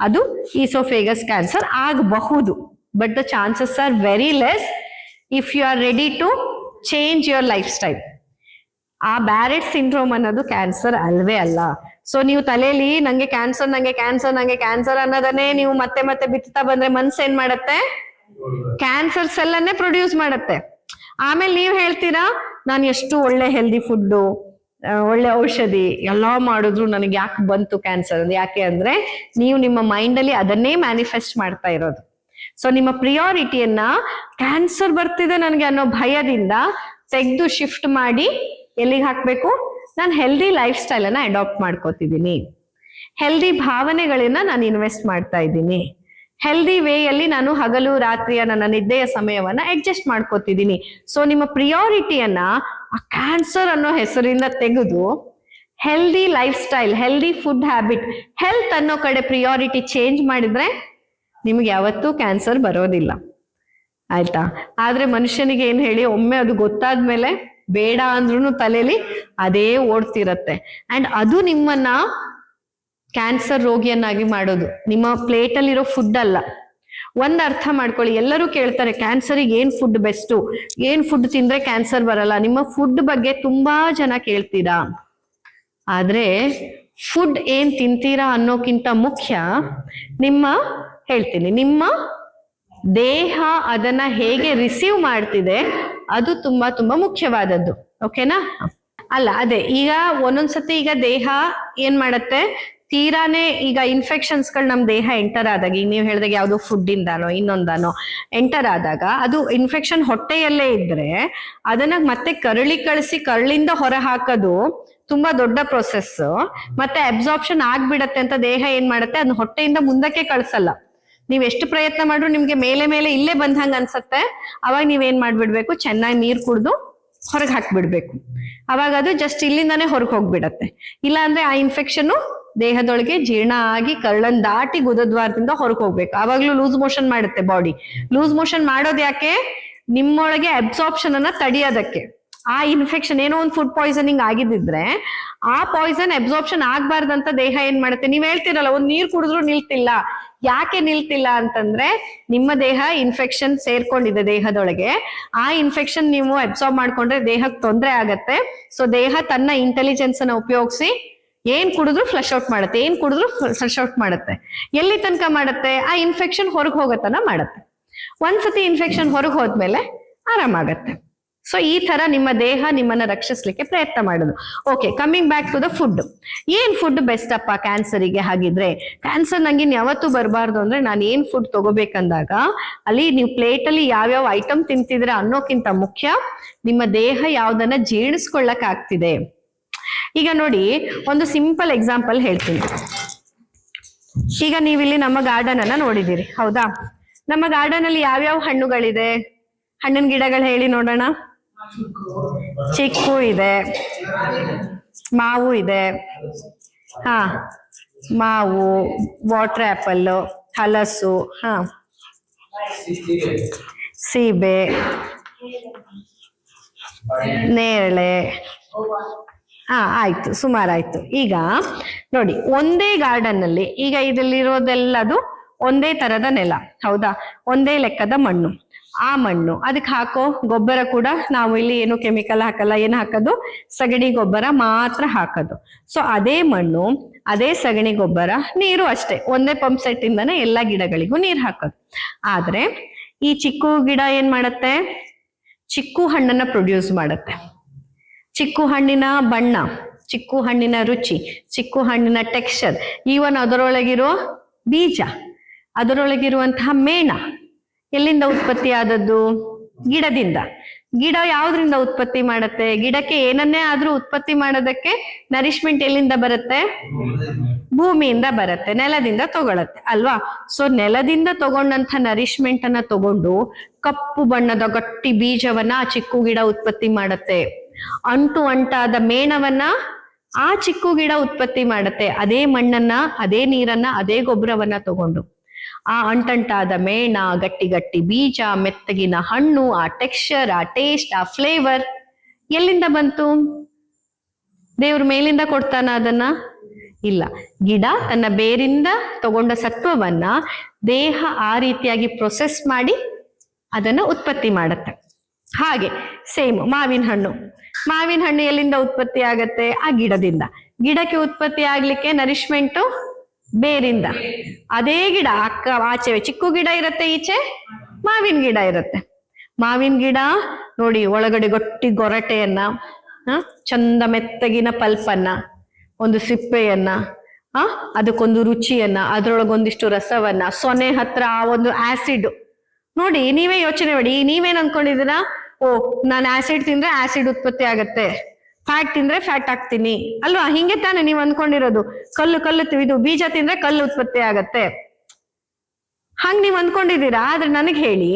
ಅದು ಈಸೋಫೇಗಸ್ ಕ್ಯಾನ್ಸರ್ ಆಗಬಹುದು. But the chances are very less if you are ready to change your lifestyle. ಆ ಬ್ಯಾರೆಟ್ ಸಿಂಡ್ರೋಮ್ ಅನ್ನೋದು ಕ್ಯಾನ್ಸರ್ ಅಲ್ವೇ ಅಲ್ಲ. ಸೊ ನೀವು ತಲೆಯಲ್ಲಿ ನಂಗೆ ಕ್ಯಾನ್ಸರ್ ನಂಗೆ ಕ್ಯಾನ್ಸರ್ ನಂಗೆ ಕ್ಯಾನ್ಸರ್ ಅನ್ನೋದನ್ನೇ ನೀವು ಮತ್ತೆ ಮತ್ತೆ ಬಿತ್ತಾ ಬಂದ್ರೆ ಮನ್ಸು ಏನ್ ಮಾಡತ್ತೆ, ಕ್ಯಾನ್ಸರ್ ಸೆಲ್ ಅನ್ನೇ ಪ್ರೊಡ್ಯೂಸ್ ಮಾಡತ್ತೆ. ಆಮೇಲೆ ನೀವ್ ಹೇಳ್ತೀರಾ ನಾನು ಎಷ್ಟು ಒಳ್ಳೆ ಹೆಲ್ದಿ ಫುಡ್ಡು, ಒಳ್ಳೆ ಔಷಧಿ ಎಲ್ಲಾ ಮಾಡಿದ್ರು ನನಗೆ ಯಾಕೆ ಬಂತು ಕ್ಯಾನ್ಸರ್? ಯಾಕೆ ಅಂದ್ರೆ ನೀವು ನಿಮ್ಮ ಮೈಂಡ್ ಅಲ್ಲಿ ಅದನ್ನೇ ಮ್ಯಾನಿಫೆಸ್ಟ್ ಮಾಡ್ತಾ ಇರೋದು. ಸೊ ನಿಮ್ಮ ಪ್ರಿಯಾರಿಟಿಯನ್ನ ಕ್ಯಾನ್ಸರ್ ಬರ್ತಿದೆ ನನಗೆ ಅನ್ನೋ ಭಯದಿಂದ ತೆಗೆದು ಶಿಫ್ಟ್ ಮಾಡಿ ಎಲ್ಲಿಗೆ ಹಾಕ್ಬೇಕು, ನಾನು ಹೆಲ್ದಿ ಲೈಫ್ ಸ್ಟೈಲ್ ಅನ್ನ ಅಡಾಪ್ಟ್ ಮಾಡ್ಕೋತಿದ್ದೀನಿ, ಹೆಲ್ದಿ ಭಾವನೆಗಳನ್ನ ನಾನು ಇನ್ವೆಸ್ಟ್ ಮಾಡ್ತಾ ಇದ್ದೀನಿ, ಹೆಲ್ದಿ ವೇಯಲ್ಲಿ ನಾನು ಹಗಲು ರಾತ್ರಿಯ ನನ್ನ ನಿದ್ದೆಯ ಸಮಯವನ್ನ ಅಡ್ಜಸ್ಟ್ ಮಾಡ್ಕೋತಿದ್ದೀನಿ. ಸೊ ನಿಮ್ಮ ಪ್ರಿಯಾರಿಟಿಯನ್ನ ಆ ಕ್ಯಾನ್ಸರ್ ಅನ್ನೋ ಹೆಸರಿಂದ ತೆಗೆದು healthy life style, healthy food habit, health ಅನ್ನೋ ಕಡೆ ಪ್ರಿಯಾರಿಟಿ ಚೇಂಜ್ ಮಾಡಿದ್ರೆ ನಿಮ್ಗೆ ಯಾವತ್ತೂ ಕ್ಯಾನ್ಸರ್ ಬರೋದಿಲ್ಲ, ಆಯ್ತಾ? ಆದ್ರೆ ಮನುಷ್ಯನಿಗೆ ಏನ್ ಹೇಳಿ, ಒಮ್ಮೆ ಅದು ಗೊತ್ತಾದ್ಮೇಲೆ ಬೇಡ ಅಂದ್ರೂ ತಲೆಯಲ್ಲಿ ಅದೇ ಓಡ್ತಿರತ್ತೆ. ಅಂಡ್ ಅದು ನಿಮ್ಮನ್ನ ಕ್ಯಾನ್ಸರ್ ರೋಗಿಯನ್ನಾಗಿ ಮಾಡೋದು, ನಿಮ್ಮ ಪ್ಲೇಟ್ ಅಲ್ಲಿರೋ ಫುಡ್ ಅಲ್ಲ. ಒಂದ್ ಅರ್ಥ ಮಾಡ್ಕೊಳ್ಳಿ, ಎಲ್ಲರೂ ಕೇಳ್ತಾರೆ ಕ್ಯಾನ್ಸರಿಗೆ ಏನ್ ಫುಡ್ ಬೆಸ್ಟು, ಏನ್ ಫುಡ್ ತಿಂದ್ರೆ ಕ್ಯಾನ್ಸರ್ ಬರಲ್ಲ. ನಿಮ್ಮ ಫುಡ್ ಬಗ್ಗೆ ತುಂಬಾ ಜನ ಕೇಳ್ತೀರಾ, ಆದ್ರೆ ಫುಡ್ ಏನ್ ತಿಂತೀರಾ ಅನ್ನೋಕ್ಕಿಂತ ಮುಖ್ಯ ನಿಮ್ಮ ದೇಹ ಅದನ್ನ ಹೇಗೆ ರಿಸೀವ್ ಮಾಡ್ತಿದೆ, ಅದು ತುಂಬಾ ತುಂಬಾ ಮುಖ್ಯವಾದದ್ದು. ಓಕೆನಾ? ಅಲ್ಲ ಅದೇ ಈಗ ಒಂದೊಂದ್ಸತಿ ಈಗ ದೇಹ ಏನ್ ಮಾಡತ್ತೆ, ತೀರಾನೇ ಈಗ ಇನ್ಫೆಕ್ಷನ್ಸ್ಗಳು ನಮ್ ದೇಹ ಎಂಟರ್ ಆದಾಗ, ಈಗ ನೀವು ಹೇಳಿದಾಗ ಯಾವ್ದೋ ಫುಡ್ ಇಂದಾನೋ ಇನ್ನೊಂದಾನೋ ಎಂಟರ್ ಆದಾಗ, ಅದು ಇನ್ಫೆಕ್ಷನ್ ಹೊಟ್ಟೆಯಲ್ಲೇ ಇದ್ರೆ ಅದನ್ನ ಮತ್ತೆ ಕರಳಿಂದ ಹೊರ ಹಾಕೋದು ತುಂಬಾ ದೊಡ್ಡ ಪ್ರೊಸೆಸ್. ಮತ್ತೆ ಅಬ್ಸಾರ್ಪ್ಷನ್ ಆಗ್ಬಿಡತ್ತೆ ಅಂತ ದೇಹ ಏನ್ ಮಾಡತ್ತೆ, ಅದನ್ನ ಹೊಟ್ಟೆಯಿಂದ ಮುಂದಕ್ಕೆ ಕಳ್ಸಲ್ಲ. ನೀವ್ ಎಷ್ಟು ಪ್ರಯತ್ನ ಮಾಡ್ರು ನಿಮ್ಗೆ ಮೇಲೆ ಮೇಲೆ ಇಲ್ಲೇ ಬಂದಂಗ ಅನ್ಸತ್ತೆ. ಅವಾಗ ನೀವೇನ್ ಮಾಡ್ಬಿಡ್ಬೇಕು, ಚೆನ್ನಾಗಿ ನೀರ್ ಕುಡ್ದು ಹೊರಗೆ ಹಾಕ್ಬಿಡ್ಬೇಕು. ಅವಾಗ ಅದು ಜಸ್ಟ್ ಇಲ್ಲಿಂದಾನೇ ಹೊರಗೆ ಹೋಗ್ಬಿಡತ್ತೆ. ಇಲ್ಲ ಅಂದ್ರೆ ಆ ಇನ್ಫೆಕ್ಷನ್ ದೇಹದೊಳಗೆ ಜೀರ್ಣ ಆಗಿ ಕಳ್ಳನ್ ದಾಟಿ ಗುದದ್ವಾರದಿಂದ ಹೊರಗೆ ಹೋಗ್ಬೇಕು. ಅವಾಗ್ಲೂ ಲೂಸ್ ಮೋಷನ್ ಮಾಡುತ್ತೆ ಬಾಡಿ. ಲೂಸ್ ಮೋಷನ್ ಮಾಡೋದು ಯಾಕೆ, ನಿಮ್ಮೊಳಗೆ ಅಬ್ಸಾರ್ಪ್ಷನ್ ಅನ್ನ ತಡಿಯೋದಕ್ಕೆ. ಆ ಇನ್ಫೆಕ್ಷನ್ ಏನೋ ಒಂದು ಫುಡ್ ಪಾಯ್ಸನಿಂಗ್ ಆಗಿದ್ದಿದ್ರೆ ಆ ಪಾಯ್ಸನ್ ಅಬ್ಸಾರ್ಪ್ಷನ್ ಆಗ್ಬಾರ್ದಂತ ದೇಹ ಏನ್ ಮಾಡುತ್ತೆ, ನೀವ್ ಹೇಳ್ತಿರಲ್ಲ ಒಂದ್ ನೀರ್ ಕುಡಿದ್ರು ನಿಲ್ತಿಲ್ಲ. ಯಾಕೆ ನಿಲ್ತಿಲ್ಲ ಅಂತಂದ್ರೆ ನಿಮ್ಮ ದೇಹ ಇನ್ಫೆಕ್ಷನ್ ಸೇರ್ಕೊಂಡಿದೆ ದೇಹದೊಳಗೆ. ಆ ಇನ್ಫೆಕ್ಷನ್ ನೀವು ಅಬ್ಸಾರ್ಬ್ ಮಾಡ್ಕೊಂಡ್ರೆ ದೇಹಕ್ಕೆ ತೊಂದರೆ ಆಗತ್ತೆ. ಸೊ ದೇಹ ತನ್ನ ಇಂಟೆಲಿಜೆನ್ಸ್ ಅನ್ನ ಉಪಯೋಗಿಸಿ ಏನ್ ಕುಡಿದ್ರು ಫ್ಲಶ್ ಔಟ್ ಮಾಡುತ್ತೆ, ಏನ್ ಕುಡಿದ್ರು ಫ್ಲಶ್ ಔಟ್ ಮಾಡುತ್ತೆ. ಎಲ್ಲಿ ತನಕ ಮಾಡುತ್ತೆ, ಆ ಇನ್ಫೆಕ್ಷನ್ ಹೊರಗೆ ಹೋಗತನ ಮಾಡುತ್ತೆ. ಒಂದ್ಸತಿ ಇನ್ಫೆಕ್ಷನ್ ಹೊರಗೆ ಹೋದ್ಮೇಲೆ ಆರಾಮಾಗತ್ತೆ. ಸೊ ಈ ತರ ನಿಮ್ಮ ದೇಹ ನಿಮ್ಮನ್ನ ರಕ್ಷಿಸ್ಲಿಕ್ಕೆ ಪ್ರಯತ್ನ ಮಾಡುದು. Okay, coming back to the food. ಏನ್ ಫುಡ್ ಬೆಸ್ಟ್ ಅಪ್ಪ ಕ್ಯಾನ್ಸರಿಗೆ? ಹಾಗಿದ್ರೆ ಕ್ಯಾನ್ಸರ್ ನಂಗೆ ಯಾವತ್ತೂ ಬರಬಾರ್ದು ಅಂದ್ರೆ ನಾನು ಏನ್ ಫುಡ್ ತಗೋಬೇಕಂದಾಗ, ಅಲ್ಲಿ ನೀವು ಪ್ಲೇಟ್ ಅಲ್ಲಿ ಯಾವ್ಯಾವ ಐಟಮ್ ತಿಂತಿದ್ರೆ ಅನ್ನೋಕ್ಕಿಂತ ಮುಖ್ಯ ನಿಮ್ಮ ದೇಹ ಯಾವ್ದನ್ನ ಜೀರ್ಣಿಸ್ಕೊಳ್ಳಕ್ ಆಗ್ತಿದೆ. ಈಗ ನೋಡಿ, ಒಂದು ಸಿಂಪಲ್ ಎಕ್ಸಾಂಪಲ್ ಹೇಳ್ತೀನಿ. ಈಗ ನೀವಿಲ್ಲಿ ನಮ್ಮ ಗಾರ್ಡನ್ ಅನ್ನ ನೋಡಿದಿರಿ, ಹೌದಾ? ನಮ್ಮ ಗಾರ್ಡನ್ ಅಲ್ಲಿ ಯಾವ್ಯಾವ ಹಣ್ಣುಗಳಿದೆ, ಹಣ್ಣಿನ ಗಿಡಗಳು ಹೇಳಿ ನೋಡೋಣ. ಚಿಕ್ಕು ಇದೆ, ಮಾವು ಇದೆ, ಹಾ ಮಾವು, ವಾಟರ್ ಆಪಲ್, ಹಲಸು, ಹಾ ಸೀಬೆ, ನೇರಳೆ, ಆಯ್ತು, ಸುಮಾರಾಯ್ತು. ಈಗ ನೋಡಿ, ಒಂದೇ ಗಾರ್ಡನ್ ಅಲ್ಲಿ ಈಗ ಇದರಲ್ಲಿರೋದೆಲ್ಲದು ಒಂದೇ ತರದ ನೆಲ, ಹೌದಾ? ಒಂದೇ ಲೆಕ್ಕದ ಮಣ್ಣು. ಆ ಮಣ್ಣು, ಅದಕ್ಕೆ ಹಾಕೋ ಗೊಬ್ಬರ ಕೂಡ ನಾವು ಇಲ್ಲಿ ಏನು ಕೆಮಿಕಲ್ ಹಾಕಲ್ಲ. ಏನು ಹಾಕೋದು, ಸಗಣಿ ಗೊಬ್ಬರ ಮಾತ್ರ ಹಾಕೋದು. ಸೊ ಅದೇ ಮಣ್ಣು, ಅದೇ ಸಗಣಿ ಗೊಬ್ಬರ, ನೀರು ಅಷ್ಟೇ, ಒಂದೇ ಪಂಪ್ ಸೆಟ್ ಇಂದಾನೆ ಎಲ್ಲಾ ಗಿಡಗಳಿಗೂ ನೀರ್ ಹಾಕೋದು. ಆದ್ರೆ ಈ ಚಿಕ್ಕು ಗಿಡ ಏನ್ ಮಾಡತ್ತೆ, ಚಿಕ್ಕು ಹಣ್ಣನ್ನ ಪ್ರೊಡ್ಯೂಸ್ ಮಾಡತ್ತೆ. ಚಿಕ್ಕು ಹಣ್ಣಿನ ಬಣ್ಣ, ಚಿಕ್ಕು ಹಣ್ಣಿನ ರುಚಿ, ಚಿಕ್ಕು ಹಣ್ಣಿನ ಟೆಕ್ಸ್ಚರ್, ಈವನ್ ಅದರೊಳಗಿರೋ ಬೀಜ, ಅದರೊಳಗಿರುವಂತಹ ಮೇಣ ಎಲ್ಲಿಂದ ಉತ್ಪತ್ತಿ ಆದದ್ದು? ಗಿಡದಿಂದ. ಗಿಡ ಯಾವ್ದ್ರಿಂದ ಉತ್ಪತ್ತಿ ಮಾಡತ್ತೆ? ಗಿಡಕ್ಕೆ ಏನನ್ನೇ ಆದ್ರೂ ಉತ್ಪತ್ತಿ ಮಾಡೋದಕ್ಕೆ ನರಿಶ್ಮೆಂಟ್ ಎಲ್ಲಿಂದ ಬರುತ್ತೆ? ಭೂಮಿಯಿಂದ ಬರುತ್ತೆ, ನೆಲದಿಂದ ತಗೊಳತ್ತೆ ಅಲ್ವಾ? ಸೊ ನೆಲದಿಂದ ತಗೊಂಡಂತ ನರಿಶ್ಮೆಂಟ್ ಅನ್ನ ತಗೊಂಡು ಕಪ್ಪು ಬಣ್ಣದ ಗಟ್ಟಿ ಬೀಜವನ್ನ ಆ ಚಿಕ್ಕು ಗಿಡ ಉತ್ಪತ್ತಿ ಮಾಡತ್ತೆ. ಅಂಟು ಅಂಟಾದ ಮೇಣವನ್ನ ಆ ಚಿಕ್ಕು ಗಿಡ ಉತ್ಪತ್ತಿ ಮಾಡತ್ತೆ. ಅದೇ ಮಣ್ಣನ್ನ, ಅದೇ ನೀರನ್ನ, ಅದೇ ಗೊಬ್ಬರವನ್ನ ತಗೊಂಡು ಆ ಅಂಟಂಟಾದ ಮೇಣ, ಗಟ್ಟಿ ಗಟ್ಟಿ ಬೀಜ, ಮೆತ್ತಗಿನ ಹಣ್ಣು, ಆ ಟೆಕ್ಸ್ಚರ್, ಆ ಟೇಸ್ಟ್, ಆ ಫ್ಲೇವರ್ ಎಲ್ಲಿಂದ ಬಂತು? ದೇವ್ರ ಮೇಲಿಂದ ಕೊಡ್ತಾನ ಅದನ್ನ? ಇಲ್ಲ. ಗಿಡ ತನ್ನ ಬೇರಿಂದ ತಗೊಂಡ ಸತ್ವವನ್ನ ದೇಹ ಆ ರೀತಿಯಾಗಿ ಪ್ರೊಸೆಸ್ ಮಾಡಿ ಅದನ್ನ ಉತ್ಪತ್ತಿ ಮಾಡುತ್ತೆ. ಹಾಗೆ ಸೇಮ್ ಮಾವಿನ ಹಣ್ಣು ಎಲ್ಲಿಂದ ಉತ್ಪತ್ತಿ ಆಗತ್ತೆ? ಆ ಗಿಡದಿಂದ. ಗಿಡಕ್ಕೆ ಉತ್ಪತ್ತಿ ಆಗ್ಲಿಕ್ಕೆ ನರಿಶ್ಮೆಂಟು ಬೇರಿಂದ. ಅದೇ ಗಿಡ ಆಚೆ ಚಿಕ್ಕು ಗಿಡ ಇರತ್ತೆ, ಈಚೆ ಮಾವಿನ ಗಿಡ ಇರತ್ತೆ. ಮಾವಿನ ಗಿಡ ನೋಡಿ, ಒಳಗಡೆ ಗಟ್ಟಿ ಗೊರಟೆಯನ್ನ, ಚಂದ ಮೆತ್ತಗಿನ ಪಲ್ಪನ್ನ, ಒಂದು ಸಿಪ್ಪೆಯನ್ನ, ಅದಕ್ಕೊಂದು ರುಚಿಯನ್ನ, ಅದ್ರೊಳಗೊಂದಿಷ್ಟು ರಸವನ್ನ, ಸೊನೆ ಹತ್ರ ಆ ಒಂದು ಆಸಿಡ್ ನೋಡಿ. ನೀವೇ ಯೋಚನೆ ಮಾಡಿ, ನೀವೇನ್ ಅನ್ಕೊಂಡಿದ್ದೀರಾ? ಓ, ನಾನು ಆಸಿಡ್ ತಿಂದ್ರೆ ಆಸಿಡ್ ಉತ್ಪತ್ತಿ ಆಗತ್ತೆ, ಫ್ಯಾಟ್ ತಿಂದ್ರೆ ಫ್ಯಾಟ್ ಆಗ್ತೀನಿ ಅಲ್ವಾ? ಹಿಂಗೆ ತಾನೆ ನೀವು ಅನ್ಕೊಂಡಿರೋದು. ಇದು ಬೀಜ ತಿಂದ್ರೆ ಕಲ್ಲು ಉತ್ಪತ್ತಿ ಆಗತ್ತೆ, ಹಂಗ್ ನೀವ್ ಅನ್ಕೊಂಡಿದ್ದೀರಾ. ಆದ್ರೆ ನನಗ್ ಹೇಳಿ,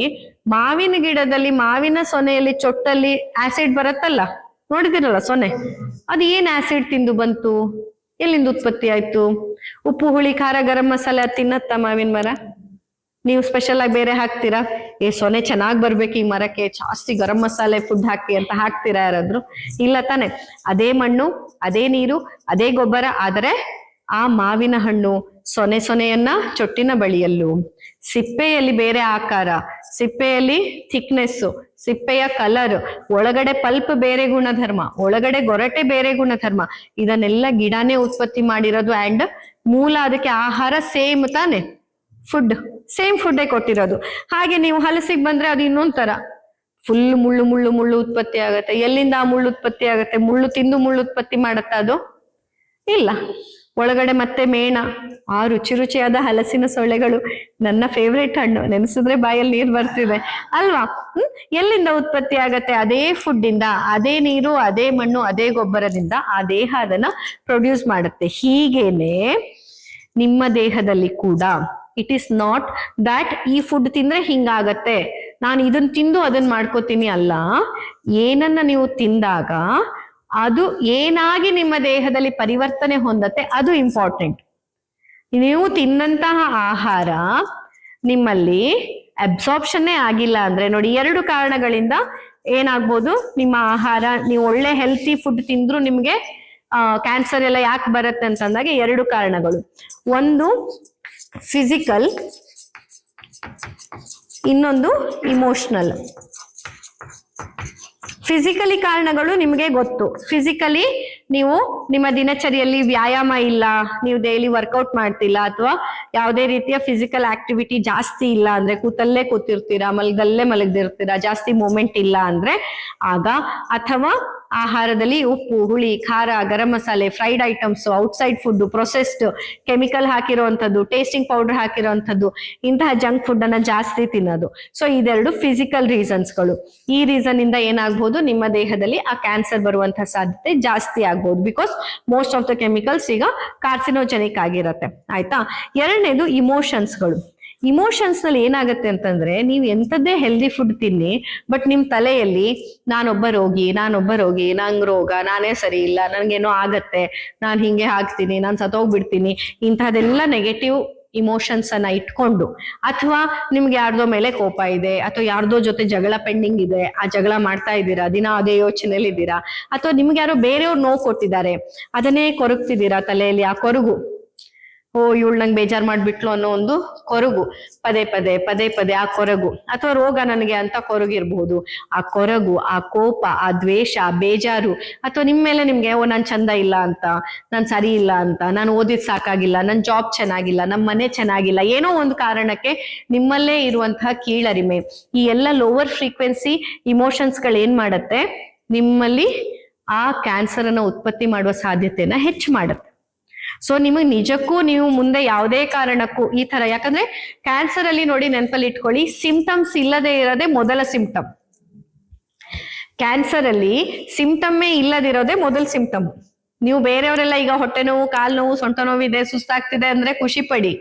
ಮಾವಿನ ಗಿಡದಲ್ಲಿ ಮಾವಿನ ಸೊನೆಯಲ್ಲಿ ಚೊಟ್ಟಲ್ಲಿ ಆಸಿಡ್ ಬರತ್ತಲ್ಲ, ನೋಡಿದಿರಲ್ಲ ಸೊನೆ, ಅದು ಏನ್ ಆಸಿಡ್ ತಿಂದು ಬಂತು? ಎಲ್ಲಿಂದ ಉತ್ಪತ್ತಿ ಆಯ್ತು? ಉಪ್ಪು ಹುಳಿ ಖಾರ ಗರಂ ಮಸಾಲೆ ತಿನ್ನತ್ತ ಮಾವಿನ ಮರ? ನೀವು ಸ್ಪೆಷಲ್ ಆಗಿ ಬೇರೆ ಹಾಕ್ತೀರಾ? ಸೊನೆ ಚೆನ್ನಾಗ್ ಬರ್ಬೇಕು ಈ ಮರಕ್ಕೆ, ಜಾಸ್ತಿ ಗರಂ ಮಸಾಲೆ ಫುಡ್ ಹಾಕಿ ಅಂತ ಹಾಕ್ತೀರಾ ಯಾರಾದ್ರು? ಇಲ್ಲ ತಾನೆ. ಅದೇ ಮಣ್ಣು, ಅದೇ ನೀರು, ಅದೇ ಗೊಬ್ಬರ. ಆದರೆ ಆ ಮಾವಿನ ಹಣ್ಣು ಸೊನೆಯನ್ನ ಚೊಟ್ಟಿನ ಬಳಿಯಲ್ಲೂ, ಸಿಪ್ಪೆಯಲ್ಲಿ ಬೇರೆ ಆಕಾರ, ಸಿಪ್ಪೆಯಲ್ಲಿ ಥಿಕ್ನೆಸ್ಸು, ಸಿಪ್ಪೆಯ ಕಲರ್, ಒಳಗಡೆ ಪಲ್ಪ್ ಬೇರೆ ಗುಣಧರ್ಮ, ಒಳಗಡೆ ಗೊರಟೆ ಬೇರೆ ಗುಣಧರ್ಮ, ಇದನ್ನೆಲ್ಲ ಗಿಡನೇ ಉತ್ಪತ್ತಿ ಮಾಡಿರೋದು. ಅಂಡ್ ಮೂಲ ಅದಕ್ಕೆ ಆಹಾರ ಸೇಮ್ ತಾನೆ, ಸೇಮ್ ಫುಡ್ಡೇ ಕೊಟ್ಟಿರೋದು. ಹಾಗೆ ನೀವು ಹಲಸಿಗೆ ಬಂದ್ರೆ ಅದು ಇನ್ನೊಂಥರ, ಫುಲ್ ಮುಳ್ಳು ಉತ್ಪತ್ತಿ ಆಗತ್ತೆ. ಎಲ್ಲಿಂದ ಆ ಮುಳ್ಳು ಉತ್ಪತ್ತಿ ಆಗತ್ತೆ? ಮುಳ್ಳು ತಿಂದು ಮುಳ್ಳು ಉತ್ಪತ್ತಿ ಮಾಡತ್ತ ಅದು? ಇಲ್ಲ. ಒಳಗಡೆ ಮತ್ತೆ ಮೇಣ, ಆ ರುಚಿಯಾದ ಹಲಸಿನ ಸೊಳ್ಳೆಗಳು ನನ್ನ ಫೇವ್ರೇಟ್ ಹಣ್ಣು, ನೆನೆಸಿದ್ರೆ ಬಾಯಲ್ಲಿ ನೀರು ಬರ್ತಿದೆ ಅಲ್ವಾ? ಎಲ್ಲಿಂದ ಉತ್ಪತ್ತಿ ಆಗತ್ತೆ? ಅದೇ ಫುಡ್ ಇಂದ, ಅದೇ ನೀರು, ಅದೇ ಮಣ್ಣು, ಅದೇ ಗೊಬ್ಬರದಿಂದ ಆ ದೇಹ ಅದನ್ನ ಪ್ರೊಡ್ಯೂಸ್ ಮಾಡುತ್ತೆ. ಹೀಗೇನೆ ನಿಮ್ಮ ದೇಹದಲ್ಲಿ ಕೂಡ ಇಟ್ ಈಸ್ ನಾಟ್ ದ್ಯಾಟ್ ಈ ಫುಡ್ ತಿಂದ್ರೆ ಹಿಂಗಾಗತ್ತೆ, ನಾನು ಇದನ್ನ ತಿಂದು ಅದನ್ನ ಮಾಡ್ಕೋತೀನಿ ಅಲ್ಲ. ಏನನ್ನ ನೀವು ತಿಂದಾಗ ಅದು ಏನಾಗಿ ನಿಮ್ಮ ದೇಹದಲ್ಲಿ ಪರಿವರ್ತನೆ ಹೊಂದತ್ತೆ ಅದು ಇಂಪಾರ್ಟೆಂಟ್. ನೀವು ತಿನ್ನಂತಹ ಆಹಾರ ನಿಮ್ಮಲ್ಲಿ ಅಬ್ಸಾರ್ಪ್ಷನ್ನೇ ಆಗಿಲ್ಲ ಅಂದ್ರೆ ನೋಡಿ, 2 ಕಾರಣಗಳಿಂದ ಏನಾಗ್ಬೋದು ನಿಮ್ಮ ಆಹಾರ. ನೀವು ಒಳ್ಳೆ ಹೆಲ್ತಿ ಫುಡ್ ತಿಂದ್ರು ನಿಮ್ಗೆ ಕ್ಯಾನ್ಸರ್ ಎಲ್ಲ ಯಾಕೆ ಬರುತ್ತೆ ಅಂತಂದಾಗ 2 ಕಾರಣಗಳು. ಒಂದು ಫಿಸಿಕಲ್, ಇನ್ನೊಂದು ಇಮೋಷನಲ್. ಫಿಸಿಕಲಿ ಕಾರಣಗಳು ನಿಮ್ಗೆ ಗೊತ್ತು. ಫಿಸಿಕಲಿ ನೀವು ನಿಮ್ಮ ದಿನಚರಿಯಲ್ಲಿ ವ್ಯಾಯಾಮ ಇಲ್ಲ, ನೀವು ಡೈಲಿ ವರ್ಕೌಟ್ ಮಾಡ್ತಿಲ್ಲ, ಅಥವಾ ಯಾವುದೇ ರೀತಿಯ ಫಿಸಿಕಲ್ ಆಕ್ಟಿವಿಟಿ ಜಾಸ್ತಿ ಇಲ್ಲ ಅಂದ್ರೆ, ಕೂತಲ್ಲೇ ಕೂತಿರ್ತೀರಾ, ಮಲಗದಿರ್ತೀರಾ, ಜಾಸ್ತಿ ಮೂವ್ಮೆಂಟ್ ಇಲ್ಲ ಅಂದ್ರೆ ಆಗ, ಅಥವಾ ಆಹಾರದಲ್ಲಿ ಉಪ್ಪು ಹುಳಿ ಖಾರ garam masala fried items outside food processed chemical ಹಾಕಿರುವಂತದ್ದು ಟೇಸ್ಟಿಂಗ್ ಪೌಡರ್ ಹಾಕಿರುವಂತದ್ದು ಇಂತಹ ಜಂಕ್ ಫುಡ್ ಅನ್ನ ಜಾಸ್ತಿ ತಿನ್ನೋದು. ಸೊ ಇದೆರಡು ಫಿಸಿಕಲ್ ರೀಸನ್ಸ್ಗಳು. ಈ ರೀಸನ್ ಇಂದ ಏನಾಗಬಹುದು, ನಿಮ್ಮ ದೇಹದಲ್ಲಿ ಆ ಕ್ಯಾನ್ಸರ್ ಬರುವಂತಹ ಸಾಧ್ಯತೆ ಜಾಸ್ತಿ ಆಗ್ಬಹುದು. Because most of the chemicals ಈಗ ಕಾರ್ಸಿನೋಜೆನಿಕ್ ಆಗಿರತ್ತೆ. ಆಯ್ತಾ. ಎರಡನೇದು ಇಮೋಷನ್ಸ್ಗಳು. ಇಮೋಷನ್ಸ್ ನಲ್ಲಿ ಏನಾಗುತ್ತೆ ಅಂತಂದ್ರೆ, ನೀವು ಎಂಥದ್ದೇ ಹೆಲ್ದಿ ಫುಡ್ ತಿನ್ನಿ, ಬಟ್ ನಿಮ್ ತಲೆಯಲ್ಲಿ ನಾನೊಬ್ಬ ರೋಗಿ, ನಂಗ್ ರೋಗ, ನಾನೇ ಸರಿ ಇಲ್ಲ, ನನ್ಗೇನೋ ಆಗತ್ತೆ, ನಾನ್ ಹಿಂಗೆ ಆಗ್ತೀನಿ, ನಾನ್ ಸತ್ತೋಗ್ಬಿಡ್ತೀನಿ, ಇಂತಹದೆಲ್ಲ ನೆಗೆಟಿವ್ ಇಮೋಷನ್ಸ್ ಅನ್ನ ಇಟ್ಕೊಂಡು, ಅಥವಾ ನಿಮ್ಗೆ ಯಾರ್ದೋ ಮೇಲೆ ಕೋಪ ಇದೆ, ಅಥವಾ ಯಾರ್ದೋ ಜೊತೆ ಜಗಳ ಪೆಂಡಿಂಗ್ ಇದೆ, ಆ ಜಗಳ ಮಾಡ್ತಾ ಇದ್ದೀರಾ, ದಿನ ಅದೇ ಯೋಚನೆಯಲ್ಲಿ ಇದ್ದೀರಾ, ಅಥವಾ ನಿಮ್ಗೆ ಯಾರೋ ಬೇರೆಯವ್ರು ನೋವು ಕೊಟ್ಟಿದ್ದಾರೆ, ಅದನ್ನೇ ಕೊರಗ್ತಿದ್ದೀರಾ ತಲೆಯಲ್ಲಿ. ಆ ಕೊರಗು, ಓ ಇವಳು ನಂಗೆ ಬೇಜಾರ್ ಮಾಡ್ಬಿಟ್ಲು ಅನ್ನೋ ಒಂದು ಕೊರಗು, ಪದೇ ಪದೇ ಆ ಕೊರಗು, ಅಥವಾ ರೋಗ ನನಗೆ ಅಂತ ಕೊರಗಿರ್ಬಹುದು. ಆ ಕೊರಗು, ಆ ಕೋಪ, ಆ ದ್ವೇಷ, ಆ ಬೇಜಾರು, ಅಥವಾ ನಿಮ್ ಮೇಲೆ ನಿಮ್ಗೆ ಓ ನಾನ್ ಚಂದ ಇಲ್ಲ ಅಂತ, ನಾನ್ ಸರಿ ಇಲ್ಲ ಅಂತ, ನಾನು ಓದಿದ್ ಸಾಕಾಗಿಲ್ಲ, ನನ್ ಜಾಬ್ ಚೆನ್ನಾಗಿಲ್ಲ, ನಮ್ ಮನೆ ಚೆನ್ನಾಗಿಲ್ಲ, ಏನೋ ಒಂದು ಕಾರಣಕ್ಕೆ ನಿಮ್ಮಲ್ಲೇ ಇರುವಂತಹ ಕೀಳರಿಮೆ, ಈ ಎಲ್ಲ ಲೋವರ್ ಫ್ರೀಕ್ವೆನ್ಸಿ ಇಮೋಷನ್ಸ್ ಗಳು ಏನ್ ಮಾಡತ್ತೆ, ನಿಮ್ಮಲ್ಲಿ ಆ ಕ್ಯಾನ್ಸರ್ ಅನ್ನ ಉತ್ಪತ್ತಿ ಮಾಡುವ ಸಾಧ್ಯತೆಯನ್ನ ಹೆಚ್ಚು ಮಾಡುತ್ತೆ. ಸೊ ನಿಮಗೆ ನಿಜಕ್ಕೂ ನೀವು ಮುಂದೆ ಯಾವುದೇ ಕಾರಣಕ್ಕೂ ಈ ತರ, ಯಾಕಂದ್ರೆ ಕ್ಯಾನ್ಸರ್ ಅಲ್ಲಿ ನೋಡಿ, ನೆನಪಲ್ಲಿ ಇಟ್ಕೊಳ್ಳಿ, ಸಿಂಪ್ಟಮ್ಸ್ ಇಲ್ಲದೆ ಇರೋದೇ ಮೊದಲ ಸಿಂಪ್ಟಮ್. ಕ್ಯಾನ್ಸರ್ ಅಲ್ಲಿ ಸಿಂಪ್ಟಮ್ಮೇ ಇಲ್ಲದಿರೋದೇ ಮೊದಲ ಸಿಂಪ್ಟಮ್. ನೀವು ಬೇರೆಯವರೆಲ್ಲ ಈಗ ಹೊಟ್ಟೆ ನೋವು, ಕಾಲು ನೋವು, ಸೊಂಟ ನೋವಿದೆ, ಸುಸ್ತಾಗ್ತಿದೆ ಅಂದ್ರೆ ಖುಷಿ ಪಡಿ,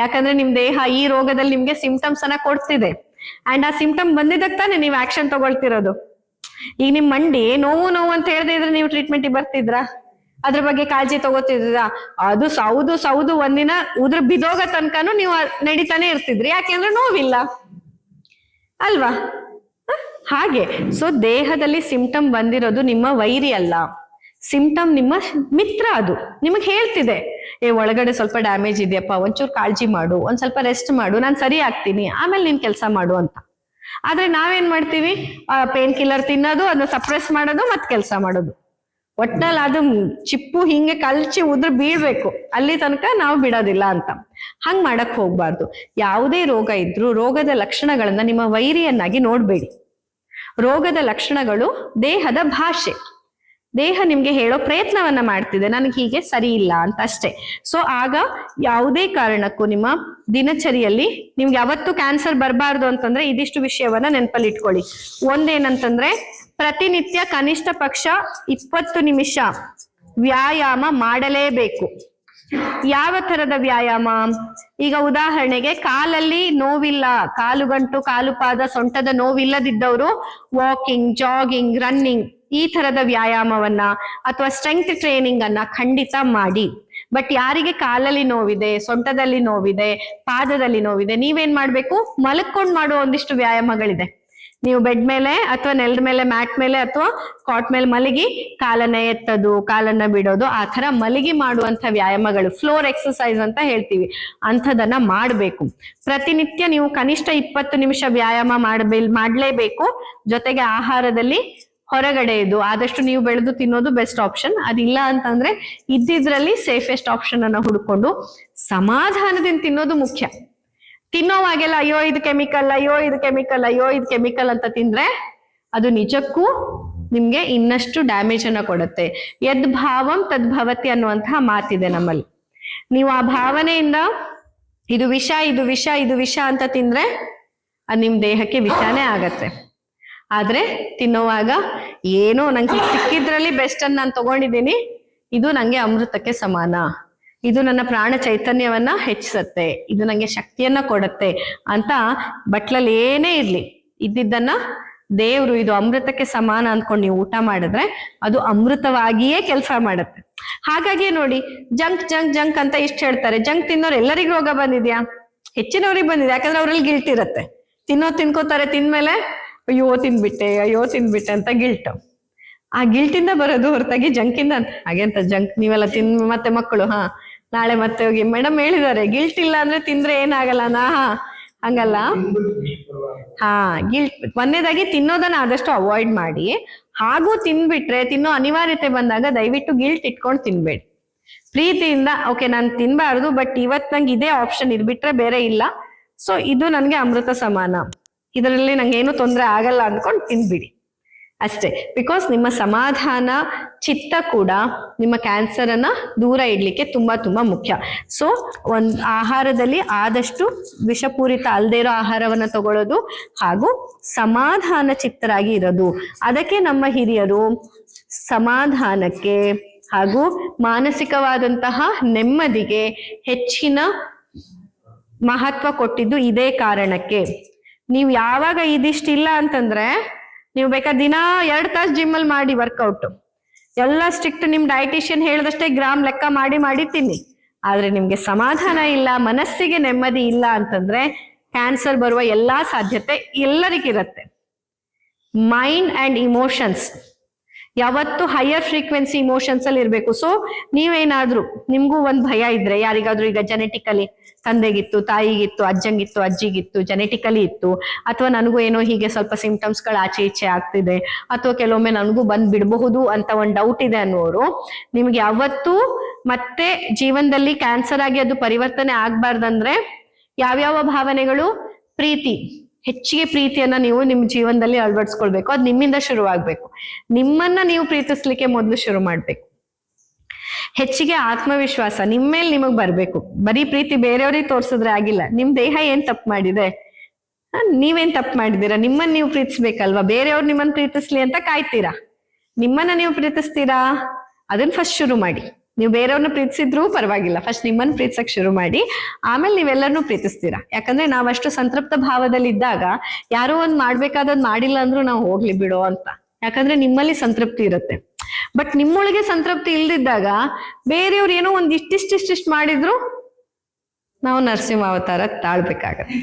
ಯಾಕಂದ್ರೆ ನಿಮ್ ದೇಹ ಈ ರೋಗದಲ್ಲಿ ನಿಮ್ಗೆ ಸಿಂಪ್ಟಮ್ಸ್ ಅನ್ನ ಕೊಡ್ತಿದೆ. ಅಂಡ್ ಆ ಸಿಂಪ್ಟಮ್ ಬಂದಿದ್ದಕ್ಕೆ ತಾನೆ ನೀವು ಆಕ್ಷನ್ ತಗೊಳ್ತಿರೋದು. ಈಗ ನಿಮ್ ಮಂಡಿ ನೋವು ಅಂತ ಹೇಳ್ದೆ ಇದ್ರೆ ನೀವು ಟ್ರೀಟ್ಮೆಂಟ್ ಬರ್ತಿದ್ರಾ? ಅದ್ರ ಬಗ್ಗೆ ಕಾಳಜಿ ತಗೋತಿದ್ರ? ಅದು ಸೌದು ಒಂದಿನ ಉದ್ರ ಬಿದೋಗ ತನಕನು ನೀವು ನಡೀತಾನೆ ಇರ್ತಿದ್ರಿ, ಯಾಕೆಂದ್ರೆ ನೋವಿಲ್ಲ ಅಲ್ವಾ? ಹಾಗೆ ಸೊ ದೇಹದಲ್ಲಿ ಸಿಂಪ್ಟಮ್ ಬಂದಿರೋದು ನಿಮ್ಮ ವೈರಿ ಅಲ್ಲ, ಸಿಂಪ್ಟಮ್ ನಿಮ್ಮ ಮಿತ್ರ. ಅದು ನಿಮಗ್ ಹೇಳ್ತಿದೆ ಒಳಗಡೆ ಸ್ವಲ್ಪ ಡ್ಯಾಮೇಜ್ ಇದೆಯಪ್ಪ, ಒಂಚೂರು ಕಾಳಜಿ ಮಾಡು, ಒಂದ್ ಸ್ವಲ್ಪ ರೆಸ್ಟ್ ಮಾಡು, ನಾನು ಸರಿ ಆಗ್ತೀನಿ, ಆಮೇಲೆ ನೀನ್ ಕೆಲಸ ಮಾಡು ಅಂತ. ಆದ್ರೆ ನಾವೇನ್ ಮಾಡ್ತೀವಿ, ಪೇನ್ ಕಿಲ್ಲರ್ ತಿನ್ನೋದು, ಅದನ್ನ ಸಪ್ರೆಸ್ ಮಾಡೋದು, ಮತ್ ಕೆಲಸ ಮಾಡೋದು. ಒಟ್ನಲ್ಲಿ ಅದು ಚಿಪ್ಪು ಹಿಂಗೆ ಕಲ್ಚಿ ಉದ್ರ ಬೀಳ್ಬೇಕು, ಅಲ್ಲಿ ತನಕ ನಾವು ಬಿಡೋದಿಲ್ಲ ಅಂತ. ಹಂಗ್ ಮಾಡಕ್ ಹೋಗ್ಬಾರ್ದು. ಯಾವುದೇ ರೋಗ ಇದ್ರೂ ರೋಗದ ಲಕ್ಷಣಗಳನ್ನ ನಿಮ್ಮ ವೈರಿಯನ್ನಾಗಿ ನೋಡ್ಬೇಡಿ. ರೋಗದ ಲಕ್ಷಣಗಳು ದೇಹದ ಭಾಷೆ. ದೇಹ ನಿಮ್ಗೆ ಹೇಳೋ ಪ್ರಯತ್ನವನ್ನ ಮಾಡ್ತಿದೆ, ನನಗೆ ಹೀಗೆ ಸರಿ ಇಲ್ಲ ಅಂತ ಅಷ್ಟೇ. ಸೊ ಆಗ ಯಾವುದೇ ಕಾರಣಕ್ಕೂ ನಿಮ್ಮ ದಿನಚರಿಯಲ್ಲಿ ನಿಮ್ಗೆ ಯಾವತ್ತೂ ಕ್ಯಾನ್ಸರ್ ಬರಬಾರ್ದು ಅಂತಂದ್ರೆ ಇದಿಷ್ಟು ವಿಷಯವನ್ನ ನೆನಪಲ್ಲಿ ಇಟ್ಕೊಳ್ಳಿ. ಒಂದೇನಂತಂದ್ರೆ, ಪ್ರತಿನಿತ್ಯ ಕನಿಷ್ಠ ಪಕ್ಷ 20 ನಿಮಿಷ ವ್ಯಾಯಾಮ ಮಾಡಲೇಬೇಕು. ಯಾವ ತರದ ವ್ಯಾಯಾಮ? ಈಗ ಉದಾಹರಣೆಗೆ ಕಾಲಲ್ಲಿ ನೋವಿಲ್ಲ, ಕಾಲುಗಂಟು, ಕಾಲು ಪಾದ, ಸೊಂಟದ ನೋವಿಲ್ಲದಿದ್ದವರು ವಾಕಿಂಗ್, ಜಾಗಿಂಗ್, ರನ್ನಿಂಗ್ ಈ ತರದ ವ್ಯಾಯಾಮವನ್ನ ಅಥವಾ ಸ್ಟ್ರೆಂತ್ ಟ್ರೈನಿಂಗ್ ಅನ್ನ ಖಂಡಿತ ಮಾಡಿ. ಬಟ್ ಯಾರಿಗೆ ಕಾಲಲ್ಲಿ ನೋವಿದೆ, ಸೊಂಟದಲ್ಲಿ ನೋವಿದೆ, ಪಾದದಲ್ಲಿ ನೋವಿದೆ, ನೀವೇನ್ ಮಾಡ್ಬೇಕು, ಮಲಕ್ಕೊಂಡ್ ಮಾಡೋ ಒಂದಿಷ್ಟು ವ್ಯಾಯಾಮಗಳಿದೆ. ನೀವು ಬೆಡ್ ಮೇಲೆ ಅಥವಾ ನೆಲದ ಮೇಲೆ, ಮ್ಯಾಟ್ ಮೇಲೆ ಅಥವಾ ಕಾಟ್ ಮೇಲೆ ಮಲಗಿ ಕಾಲನ್ನ ಎತ್ತದು, ಕಾಲನ್ನ ಬಿಡೋದು, ಆ ತರ ಮಲಗಿ ಮಾಡುವಂತ ವ್ಯಾಯಾಮಗಳು, ಫ್ಲೋರ್ ಎಕ್ಸರ್ಸೈಸ್ ಅಂತ ಹೇಳ್ತೀವಿ, ಅಂಥದನ್ನ ಮಾಡ್ಬೇಕು. ಪ್ರತಿನಿತ್ಯ ನೀವು ಕನಿಷ್ಠ 20 ನಿಮಿಷ ವ್ಯಾಯಾಮ ಮಾಡ್ಲೇಬೇಕು. ಜೊತೆಗೆ ಆಹಾರದಲ್ಲಿ ಹೊರಗಡೆ ಇದು ಆದಷ್ಟು ನೀವು ಬೆಳೆದು ತಿನ್ನೋದು ಬೆಸ್ಟ್ ಆಪ್ಷನ್. ಅದಿಲ್ಲ ಅಂತಂದ್ರೆ ಇದ್ದಿದ್ರಲ್ಲಿ ಸೇಫೆಸ್ಟ್ ಆಪ್ಷನ್ ಅನ್ನ ಹುಡ್ಕೊಂಡು ಸಮಾಧಾನದಿಂದ ತಿನ್ನೋದು ಮುಖ್ಯ. ತಿನ್ನೋವಾಗೆಲ್ಲ ಅಯ್ಯೋ ಇದು ಕೆಮಿಕಲ್, ಅಯ್ಯೋ ಇದು ಕೆಮಿಕಲ್, ಅಯ್ಯೋ ಇದು ಕೆಮಿಕಲ್ ಅಂತ ತಿಂದ್ರೆ ಅದು ನಿಜಕ್ಕೂ ನಿಮ್ಗೆ ಇನ್ನಷ್ಟು ಡ್ಯಾಮೇಜ್ ಅನ್ನ ಕೊಡುತ್ತೆ. ಯದ್ ಭಾವಂ ತದ್ಭವತಿ ಅನ್ನುವಂತಹ ಮಾತಿದೆ ನಮ್ಮಲ್ಲಿ. ನೀವು ಆ ಭಾವನೆಯಿಂದ ಇದು ವಿಷ, ಇದು ವಿಷ, ಇದು ವಿಷ ಅಂತ ತಿಂದ್ರೆ ಅದು ನಿಮ್ ದೇಹಕ್ಕೆ ವಿಷಾನೇ ಆಗತ್ತೆ. ಆದ್ರೆ ತಿನ್ನುವಾಗ ಏನೋ ನಂಗೆ ಸಿಕ್ಕಿದ್ರಲ್ಲಿ ಬೆಸ್ಟ್ ಅನ್ನ ನಾನು ತಗೊಂಡಿದ್ದೀನಿ, ಇದು ನಂಗೆ ಅಮೃತಕ್ಕೆ ಸಮಾನ, ಇದು ನನ್ನ ಪ್ರಾಣ ಚೈತನ್ಯವನ್ನ ಹೆಚ್ಚಿಸತ್ತೆ, ಇದು ನಂಗೆ ಶಕ್ತಿಯನ್ನ ಕೊಡತ್ತೆ ಅಂತ ಬಟ್ಲಲ್ಲಿ ಏನೇ ಇರ್ಲಿ ಇದ್ದಿದ್ದನ್ನ ದೇವ್ರು ಇದು ಅಮೃತಕ್ಕೆ ಸಮಾನ ಅಂದ್ಕೊಂಡು ನೀವು ಊಟ ಮಾಡಿದ್ರೆ ಅದು ಅಮೃತವಾಗಿಯೇ ಕೆಲಸ ಮಾಡುತ್ತೆ. ಹಾಗಾಗಿ ನೋಡಿ, ಜಂಕ್ ಜಂಕ್ ಜಂಕ್ ಅಂತ ಇಷ್ಟ ಹೇಳ್ತಾರೆ. ಜಂಕ್ ತಿನ್ನೋರು ಎಲ್ಲರಿಗೂ ರೋಗ ಬಂದಿದ್ಯಾ? ಹೆಚ್ಚಿನವ್ರಿಗೆ ಬಂದಿದೆ. ಯಾಕಂದ್ರೆ ಅವ್ರಲ್ಲಿ ಗಿಲ್ಟ್ ಇರುತ್ತೆ. ತಿನ್ಕೋತಾರೆ, ತಿಂದ್ಮೇಲೆ ಅಯ್ಯೋ ತಿನ್ಬಿಟ್ಟೆ ಅಂತ ಗಿಲ್ಟ್. ಆ ಗಿಲ್ಟಿಂದ ಬರೋದು ಹೊರತಾಗಿ ಜಂಕಿಂದ ಹಾಗೆಂತ ಜಂಕ್ ನೀವೆಲ್ಲ ಮತ್ತೆ ಮಕ್ಕಳು ನಾಳೆ ಮತ್ತೆ ಹೋಗಿ ಮೇಡಮ್ ಹೇಳಿದಾರೆ ಗಿಲ್ಟ್ ಇಲ್ಲ ಅಂದ್ರೆ ತಿಂದ್ರೆ ಏನಾಗಲ್ಲ ಹಂಗಲ್ಲ. ಗಿಲ್ಟ್ ಒಂದೇದಾಗಿ ತಿನ್ನೋದನ್ನ ಆದಷ್ಟು ಅವಾಯ್ಡ್ ಮಾಡಿ. ಹಾಗೂ ತಿನ್ಬಿಟ್ರೆ, ತಿನ್ನೋ ಅನಿವಾರ್ಯತೆ ಬಂದಾಗ ದಯವಿಟ್ಟು ಗಿಲ್ಟ್ ಇಟ್ಕೊಂಡು ತಿನ್ಬೇಡಿ. ಪ್ರೀತಿಯಿಂದ ಓಕೆ ನಾನು ತಿನ್ಬಾರ್ದು, ಬಟ್ ಇವತ್ ನಂಗೆ ಇದೇ ಆಪ್ಷನ್ ಇದ್ಬಿಟ್ರೆ ಬೇರೆ ಇಲ್ಲ, ಸೊ ಇದು ನನ್ಗೆ ಅಮೃತ ಸಮಾನ, ಇದರಲ್ಲಿ ನಂಗೆ ಏನು ತೊಂದರೆ ಆಗಲ್ಲ ಅಂದ್ಕೊಂಡು ತಿನ್ಬಿಡಿ ಅಷ್ಟೇ. ಬಿಕಾಸ್ ನಿಮ್ಮ ಸಮಾಧಾನ ಚಿತ್ತ ಕೂಡ ನಿಮ್ಮ ಕ್ಯಾನ್ಸರ್ ಅನ್ನ ದೂರ ಇಡ್ಲಿಕ್ಕೆ ತುಂಬಾ ತುಂಬಾ ಮುಖ್ಯ. ಸೊ ಆಹಾರದಲ್ಲಿ ಆದಷ್ಟು ವಿಷಪೂರಿತ ಅಲ್ಲದೆ ಇರೋ ಆಹಾರವನ್ನ ತಗೊಳ್ಳೋದು ಹಾಗೂ ಸಮಾಧಾನ ಚಿತ್ತರಾಗಿ ಇರೋದು. ಅದಕ್ಕೆ ನಮ್ಮ ಹಿರಿಯರು ಸಮಾಧಾನಕ್ಕೆ ಹಾಗೂ ಮಾನಸಿಕವಾದಂತಹ ನೆಮ್ಮದಿಗೆ ಹೆಚ್ಚಿನ ಮಹತ್ವ ಕೊಟ್ಟಿದ್ದು ಇದೇ ಕಾರಣಕ್ಕೆ. ನೀವು ಯಾವಾಗ ಇದಿಷ್ಟಿಲ್ಲ ಅಂತಂದ್ರೆ ನೀವು ಬೇಕಾದ್ರೆ ದಿನ 2 ತಾಸು ಜಿಮ್ಮಲ್ಲಿ ಮಾಡಿ ವರ್ಕೌಟ್, ಎಲ್ಲ ಸ್ಟ್ರಿಕ್ಟ್ ನಿಮ್ ಡಯಟಿಷಿಯನ್ ಹೇಳಿದಷ್ಟೇ ಗ್ರಾಮ್ ಲೆಕ್ಕ ಮಾಡಿ ತಿನ್ನಿ. ಆದ್ರೆ ನಿಮ್ಗೆ ಸಮಾಧಾನ ಇಲ್ಲ, ಮನಸ್ಸಿಗೆ ನೆಮ್ಮದಿ ಇಲ್ಲ ಅಂತಂದ್ರೆ ಕ್ಯಾನ್ಸರ್ ಬರುವ ಎಲ್ಲಾ ಸಾಧ್ಯತೆ ಎಲ್ಲರಿಗಿರತ್ತೆ. ಮೈಂಡ್ ಅಂಡ್ ಇಮೋಷನ್ಸ್ ಯಾವತ್ತು ಹೈಯರ್ ಫ್ರೀಕ್ವೆನ್ಸಿ ಇಮೋಷನ್ಸ್ ಅಲ್ಲಿ ಇರ್ಬೇಕು. ಸೊ ನೀವೇನಾದ್ರೂ ನಿಮ್ಗೂ ಒಂದ್ ಭಯ ಇದ್ರೆ, ಯಾರಿಗಾದ್ರೂ ಈಗ ಜೆನೆಟಿಕಲಿ ತಂದೆಗಿತ್ತು, ತಾಯಿಗಿತ್ತು, ಅಜ್ಜಂಗಿತ್ತು, ಅಜ್ಜಿಗಿತ್ತು, ಜೆನೆಟಿಕಲಿ ಇತ್ತು, ಅಥವಾ ನನಗೂ ಏನೋ ಹೀಗೆ ಸ್ವಲ್ಪ ಸಿಂಪ್ಟಮ್ಸ್ ಗಳು ಆಚೆ ಈಚೆ ಆಗ್ತಿದೆ, ಅಥವಾ ಕೆಲವೊಮ್ಮೆ ನನಗೂ ಬಂದ್ ಬಿಡಬಹುದು ಅಂತ ಒಂದ್ ಡೌಟ್ ಇದೆ ಅನ್ನೋರು, ನಿಮ್ಗೆ ಯಾವತ್ತೂ ಮತ್ತೆ ಜೀವನದಲ್ಲಿ ಕ್ಯಾನ್ಸರ್ ಆಗಿ ಅದು ಪರಿವರ್ತನೆ ಆಗ್ಬಾರ್ದಂದ್ರೆ ಯಾವ್ಯಾವ ಭಾವನೆಗಳು? ಪ್ರೀತಿ, ಹೆಚ್ಚಿಗೆ ಪ್ರೀತಿಯನ್ನ ನೀವು ನಿಮ್ ಜೀವನದಲ್ಲಿ ಅಳವಡಿಸ್ಕೊಳ್ಬೇಕು. ಅದು ನಿಮ್ಮಿಂದ ಶುರುವಾಗ್ಬೇಕು. ನಿಮ್ಮನ್ನ ನೀವು ಪ್ರೀತಿಸ್ಲಿಕ್ಕೆ ಮೊದಲು ಶುರು ಮಾಡ್ಬೇಕು. ಹೆಚ್ಚಿಗೆ ಆತ್ಮವಿಶ್ವಾಸ ನಿಮ್ಮೇಲೆ ನಿಮಗ್ ಬರ್ಬೇಕು. ಬರೀ ಪ್ರೀತಿ ಬೇರೆಯವ್ರಿಗೆ ತೋರ್ಸಿದ್ರೆ ಆಗಿಲ್ಲ. ನಿಮ್ ದೇಹ ಏನ್ ತಪ್ಪು ಮಾಡಿದೆ, ನೀವೇನ್ ತಪ್ಪು ಮಾಡಿದೀರಾ? ನಿಮ್ಮನ್ನ ನೀವು ಪ್ರೀತಿಸ್ಬೇಕಲ್ವಾ? ಬೇರೆಯವ್ರು ನಿಮ್ಮನ್ನ ಪ್ರೀತಿಸ್ಲಿ ಅಂತ ಕಾಯ್ತೀರಾ? ನಿಮ್ಮನ್ನ ನೀವು ಪ್ರೀತಿಸ್ತೀರಾ? ಅದನ್ನ ಫಸ್ಟ್ ಶುರು ಮಾಡಿ. ನೀವು ಬೇರೆಯವ್ರನ್ನ ಪ್ರೀತಿಸಿದ್ರು ಪರವಾಗಿಲ್ಲ, ಫಸ್ಟ್ ನಿಮ್ಮನ್ನ ಪ್ರೀತಿಸಕ್ ಶುರು ಮಾಡಿ, ಆಮೇಲೆ ನೀವೆಲ್ಲರನ್ನೂ ಪ್ರೀತಿಸ್ತೀರಾ. ಯಾಕಂದ್ರೆ ನಾವಷ್ಟು ಸಂತೃಪ್ತ ಭಾವದಲ್ಲಿ ಇದ್ದಾಗ ಯಾರೋ ಒಂದ್ ಮಾಡ್ಬೇಕಾದದ್ ಮಾಡಿಲ್ಲ ಅಂದ್ರೂ ನಾವು ಹೋಗ್ಲಿ ಬಿಡೋ ಅಂತ, ಯಾಕಂದ್ರೆ ನಿಮ್ಮಲ್ಲಿ ಸಂತೃಪ್ತಿ ಇರುತ್ತೆ. ಬಟ್ ನಿಮ್ಮೊಳಗೆ ಸಂತೃಪ್ತಿ ಇಲ್ದಿದ್ದಾಗ ಬೇರೆಯವ್ರು ಏನೋ ಒಂದ್ ಇಷ್ಟಿಷ್ಟಿಷ್ಟಿಷ್ಟು ಮಾಡಿದ್ರು ನಾವು ನರಸಿಂಹ ಅವತಾರ ತಾಳ್ಬೇಕಾಗತ್ತೆ.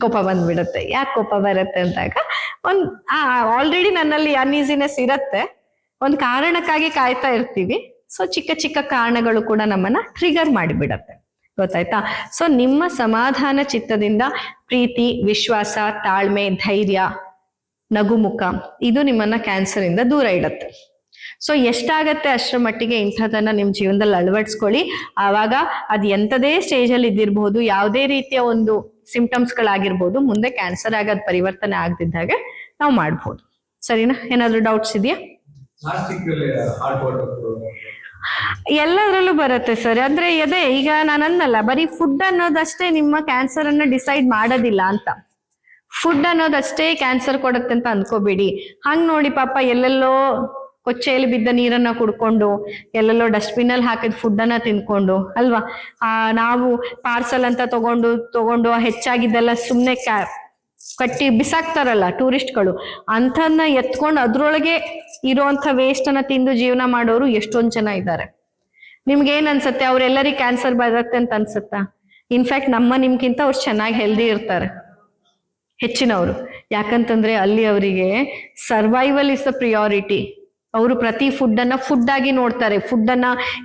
ಕೋಪ ಬಂದ್ಬಿಡತ್ತೆ. ಯಾಕೆ ಕೋಪ ಬರುತ್ತೆ ಅಂದಾಗ ಆಲ್ರೆಡಿ ನನ್ನಲ್ಲಿ ಅನ್ಈಸಿನೆಸ್ ಇರತ್ತೆ, ಒಂದ್ ಕಾರಣಕ್ಕಾಗಿ ಕಾಯ್ತಾ ಇರ್ತೀವಿ. ಸೊ ಚಿಕ್ಕ ಚಿಕ್ಕ ಕಾರಣಗಳು ಕೂಡ ನಮ್ಮನ್ನ ಟ್ರಿಗರ್ ಮಾಡಿಬಿಡತ್ತೆ, ಗೊತ್ತಾಯ್ತಾ? ಸೊ ನಿಮ್ಮ ಸಮಾಧಾನ ಚಿತ್ತದಿಂದ ಪ್ರೀತಿ, ವಿಶ್ವಾಸ, ತಾಳ್ಮೆ, ಧೈರ್ಯ, ನಗುಮುಖ ಇದು ನಿಮ್ಮನ್ನ ಕ್ಯಾನ್ಸರ್ ಇಂದ ದೂರ ಇಡತ್ತೆ. ಸೊ ಎಷ್ಟಾಗತ್ತೆ ಅಷ್ಟರ ಮಟ್ಟಿಗೆ ಇಂಥದನ್ನ ನಿಮ್ ಜೀವನದಲ್ಲಿ ಅಳವಡಿಸ್ಕೊಳ್ಳಿ. ಆವಾಗ ಅದ್ ಎಂಥದೇ ಸ್ಟೇಜ್ ಅಲ್ಲಿ ಇದ್ದಿರ್ಬಹುದು, ಯಾವುದೇ ರೀತಿಯ ಒಂದು ಸಿಂಪ್ಟಮ್ಸ್ ಗಳಾಗಿರ್ಬೋದು, ಮುಂದೆ ಕ್ಯಾನ್ಸರ್ ಆಗೋದ್ ಪರಿವರ್ತನೆ ಆಗದಿದ್ದಾಗ ನಾವು ಮಾಡ್ಬೋದು. ಸರಿನಾ? ಏನಾದ್ರು ಡೌಟ್ಸ್ ಇದೆಯಾ? ಎಲ್ಲದರಲ್ಲೂ ಬರುತ್ತೆ ಸರ್. ಅಂದ್ರೆ ಅದೇ ಈಗ ನಾನು ಅನ್ನಲ್ಲ, ಬರೀ ಫುಡ್ ಅನ್ನೋದಷ್ಟೇ ನಿಮ್ಮ ಕ್ಯಾನ್ಸರ್ ಅನ್ನ ಡಿಸೈಡ್ ಮಾಡೋದಿಲ್ಲ ಅಂತ. ಫುಡ್ ಅನ್ನೋದಷ್ಟೇ ಕ್ಯಾನ್ಸರ್ ಕೊಡುತ್ತೆ ಅಂತ ಅನ್ಕೋಬೇಡಿ. ಹಂಗ್ ನೋಡಿ ಪಾಪ ಎಲ್ಲೆಲ್ಲೋ ಕೊಚ್ಚೆಯಲ್ಲಿ ಬಿದ್ದ ನೀರನ್ನ ಕುಡ್ಕೊಂಡು, ಎಲ್ಲೆಲ್ಲೋ ಡಸ್ಟ್ಬಿನ್ ಅಲ್ಲಿ ಹಾಕಿದ ಫುಡ್ ಅನ್ನ ತಿನ್ಕೊಂಡು ಅಲ್ವಾ, ನಾವು ಪಾರ್ಸಲ್ ಅಂತ ತಗೊಂಡು ಹೆಚ್ಚಾಗಿದ್ದೆಲ್ಲ ಸುಮ್ನೆ ಕಟ್ಟಿ ಬಿಸಾಕ್ತಾರಲ್ಲ ಟೂರಿಸ್ಟ್ಗಳು, ಅಂಥನ್ನ ಎತ್ಕೊಂಡು ಅದ್ರೊಳಗೆ ಇರುವಂತ ವೇಸ್ಟ್ ಅನ್ನ ತಿಂದು ಜೀವನ ಮಾಡೋರು ಎಷ್ಟೊಂದ್ ಜನ ಇದ್ದಾರೆ. ನಿಮ್ಗೆ ಏನ್ ಅನ್ಸತ್ತೆ? ಅವ್ರೆಲ್ಲರಿಗೂ ಕ್ಯಾನ್ಸರ್ ಬರುತ್ತೆ ಅಂತ ಅನ್ಸುತ್ತಾ? ಇನ್ಫ್ಯಾಕ್ಟ್ ನಿಮ್ಗಿಂತ ಅವ್ರು ಚೆನ್ನಾಗಿ ಹೆಲ್ದಿ ಇರ್ತಾರೆ ಹೆಚ್ಚಿನವರು. ಯಾಕಂತಂದ್ರೆ ಅಲ್ಲಿ ಅವರಿಗೆ ಸರ್ವೈವಲ್ ಇಸ್ ದ ಪ್ರಿಯಾರಿಟಿ. ಅವರು ಪ್ರತಿ ಫುಡ್ ಆಗಿ ನೋಡ್ತಾರೆ. ಫುಡ್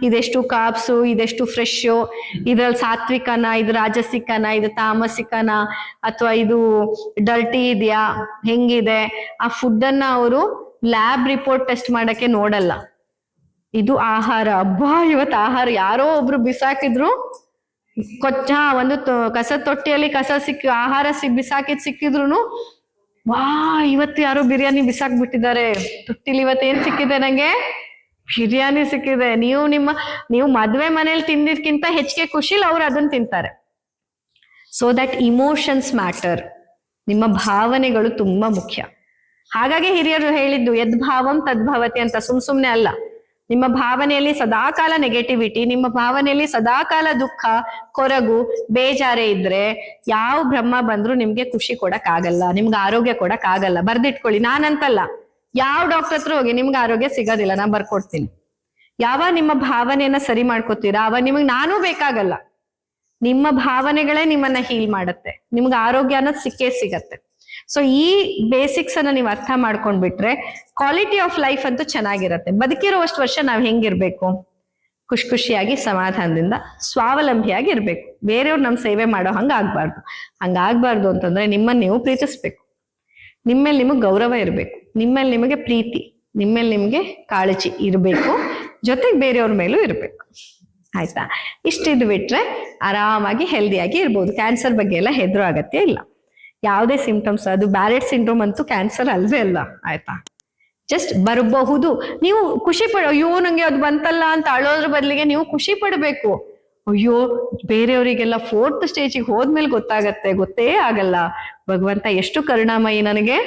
ಇದೆಷ್ಟು ಕಾಪ್ಸು, ಇದೆಷ್ಟು ಫ್ರೆಶ್, ಇದ್ರಲ್ಲಿ ಸಾತ್ವಿಕನ, ಇದು ರಾಜಸಿಕನ, ಇದು ತಾಮಸಿಕನ, ಅಥವಾ ಇದು ಡರ್ಟಿ ಇದೆಯಾ, ಹೆಂಗಿದೆ ಆ ಫುಡ್ ಅವರು ಲ್ಯಾಬ್ ರಿಪೋರ್ಟ್ ಟೆಸ್ಟ್ ಮಾಡಕ್ಕೆ ನೋಡಲ್ಲ. ಇದು ಆಹಾರ, ಅಬ್ಬಾ ಇವತ್ತು ಆಹಾರ ಯಾರೋ ಒಬ್ರು ಬಿಸಾಕಿದ್ರು, ಒಂದು ಕಸ ತೊಟ್ಟಿಯಲ್ಲಿ ಆಹಾರ ಬಿಸಾಕಿದ್ರು, ವಾ ಇವತ್ತು ಯಾರೋ ಬಿರಿಯಾನಿ ಬಿಸಾಕ್ಬಿಟ್ಟಿದ್ದಾರೆ ತೊಟ್ಟಿಲಿ, ಇವತ್ತು ಏನ್ ಸಿಕ್ಕಿದೆ ನಂಗೆ? ಬಿರಿಯಾನಿ ಸಿಕ್ಕಿದೆ. ನೀವು ಮದ್ವೆ ಮನೇಲಿ ತಿಂದಿದ್ಕಿಂತ ಹೆಚ್ಚಿಗೆ ಖುಷಿಲ್ ಅವ್ರು ಅದನ್ನ ತಿಂತಾರೆ. So that emotions matter. ನಿಮ್ಮ ಭಾವನೆಗಳು ತುಂಬಾ ಮುಖ್ಯ. ಹಾಗಾಗಿ ಹಿರಿಯರು ಹೇಳಿದ್ದು ಯದ್ಭಾವಂ ತದ್ಭವತಿ ಅಂತ. ಸುಮ್ನೆ ಅಲ್ಲ. ನಿಮ್ಮ ಭಾವನೆಯಲ್ಲಿ ಸದಾಕಾಲ ನೆಗೆಟಿವಿಟಿ, ನಿಮ್ಮ ಭಾವನೆಯಲ್ಲಿ ಸದಾಕಾಲ ದುಃಖ, ಕೊರಗು, ಬೇಜಾರೆ ಇದ್ರೆ ಯಾವ ಬ್ರಹ್ಮ ಬಂದ್ರು ನಿಮ್ಗೆ ಖುಷಿ ಕೊಡಕ್ ಆಗಲ್ಲ, ನಿಮ್ಗೆ ಆರೋಗ್ಯ ಕೊಡಕ್ ಆಗಲ್ಲ. ಬರ್ದಿಟ್ಕೊಳ್ಳಿ. ನಾನಂತಲ್ಲ, ಯಾವ ಡಾಕ್ಟರ್ ಹತ್ರ ಹೋಗಿ ನಿಮ್ಗೆ ಆರೋಗ್ಯ ಸಿಗೋದಿಲ್ಲ, ನಾನ್ ಬರ್ಕೊಡ್ತೀನಿ. ಯಾವ ನಿಮ್ಮ ಭಾವನೆಯನ್ನ ಸರಿ ಮಾಡ್ಕೋತೀರಾ ಅವ ನಿಮಗ್ ನಾನೂ ಬೇಕಾಗಲ್ಲ. ನಿಮ್ಮ ಭಾವನೆಗಳೇ ನಿಮ್ಮನ್ನ ಹೀಲ್ ಮಾಡತ್ತೆ, ನಿಮ್ಗೆ ಆರೋಗ್ಯ ಅನ್ನೋದು ಸಿಕ್ಕೇ ಸಿಗತ್ತೆ. ಸೊ ಈ ಬೇಸಿಕ್ಸ್ ಅನ್ನ ನೀವು ಅರ್ಥ ಮಾಡ್ಕೊಂಡ್ಬಿಟ್ರೆ ಕ್ವಾಲಿಟಿ ಆಫ್ ಲೈಫ್ ಅಂತೂ ಚೆನ್ನಾಗಿರತ್ತೆ. ಬದುಕಿರೋವಷ್ಟು ವರ್ಷ ನಾವ್ ಹೆಂಗಿರ್ಬೇಕು? ಖುಷಿಯಾಗಿ, ಸಮಾಧಾನದಿಂದ, ಸ್ವಾವಲಂಬಿಯಾಗಿ ಇರ್ಬೇಕು. ಬೇರೆಯವ್ರು ನಮ್ ಸೇವೆ ಮಾಡೋ ಹಂಗಾಗ್ಬಾರ್ದು ಅಂತಂದ್ರೆ ನಿಮ್ಮನ್ನ ನೀವು ಪ್ರೀತಿಸ್ಬೇಕು. ನಿಮ್ಮೇಲೆ ನಿಮಗ್ ಗೌರವ ಇರ್ಬೇಕು, ನಿಮ್ಮೇಲೆ ನಿಮಗೆ ಪ್ರೀತಿ, ನಿಮ್ಮೇಲೆ ನಿಮ್ಗೆ ಕಾಳಜಿ ಇರ್ಬೇಕು, ಜೊತೆಗೆ ಬೇರೆಯವ್ರ ಮೇಲೂ ಇರ್ಬೇಕು. ಆಯ್ತಾ? ಇಷ್ಟಿದ್ ಬಿಟ್ರೆ ಆರಾಮಾಗಿ ಹೆಲ್ದಿಯಾಗಿ ಇರ್ಬೋದು. ಕ್ಯಾನ್ಸರ್ ಬಗ್ಗೆ ಎಲ್ಲ ಹೆದರೋ ಅಗತ್ಯ ಇಲ್ಲ. ಯಾವುದೇ ಸಿಂಪ್ಟಮ್ಸ್, ಅದು ಬ್ಯಾರೆಟ್ ಸಿಂಡ್ರೋಮ್ ಅಂತೂ ಕ್ಯಾನ್ಸರ್ ಅಲ್ವೇ ಅಲ್ಲ. ಆಯ್ತಾ? ಜಸ್ಟ್ ಬರಬಹುದು. ನೀವು ಖುಷಿ ಅಯ್ಯೋ ನಂಗೆ ಅದು ಬಂತಲ್ಲ ಅಂತ ಅಳೋದ್ರ ಬದಲಿಗೆ ನೀವು ಖುಷಿ ಪಡ್ಬೇಕು. ಅಯ್ಯೋ ಬೇರೆಯವರಿಗೆಲ್ಲ 4th ಸ್ಟೇಜಿಗೆ ಹೋದ್ಮೇಲೆ ಗೊತ್ತೇ ಆಗಲ್ಲ, ಭಗವಂತ ಎಷ್ಟು ಕರುಣಾಮಯಿ, ನನಗೆ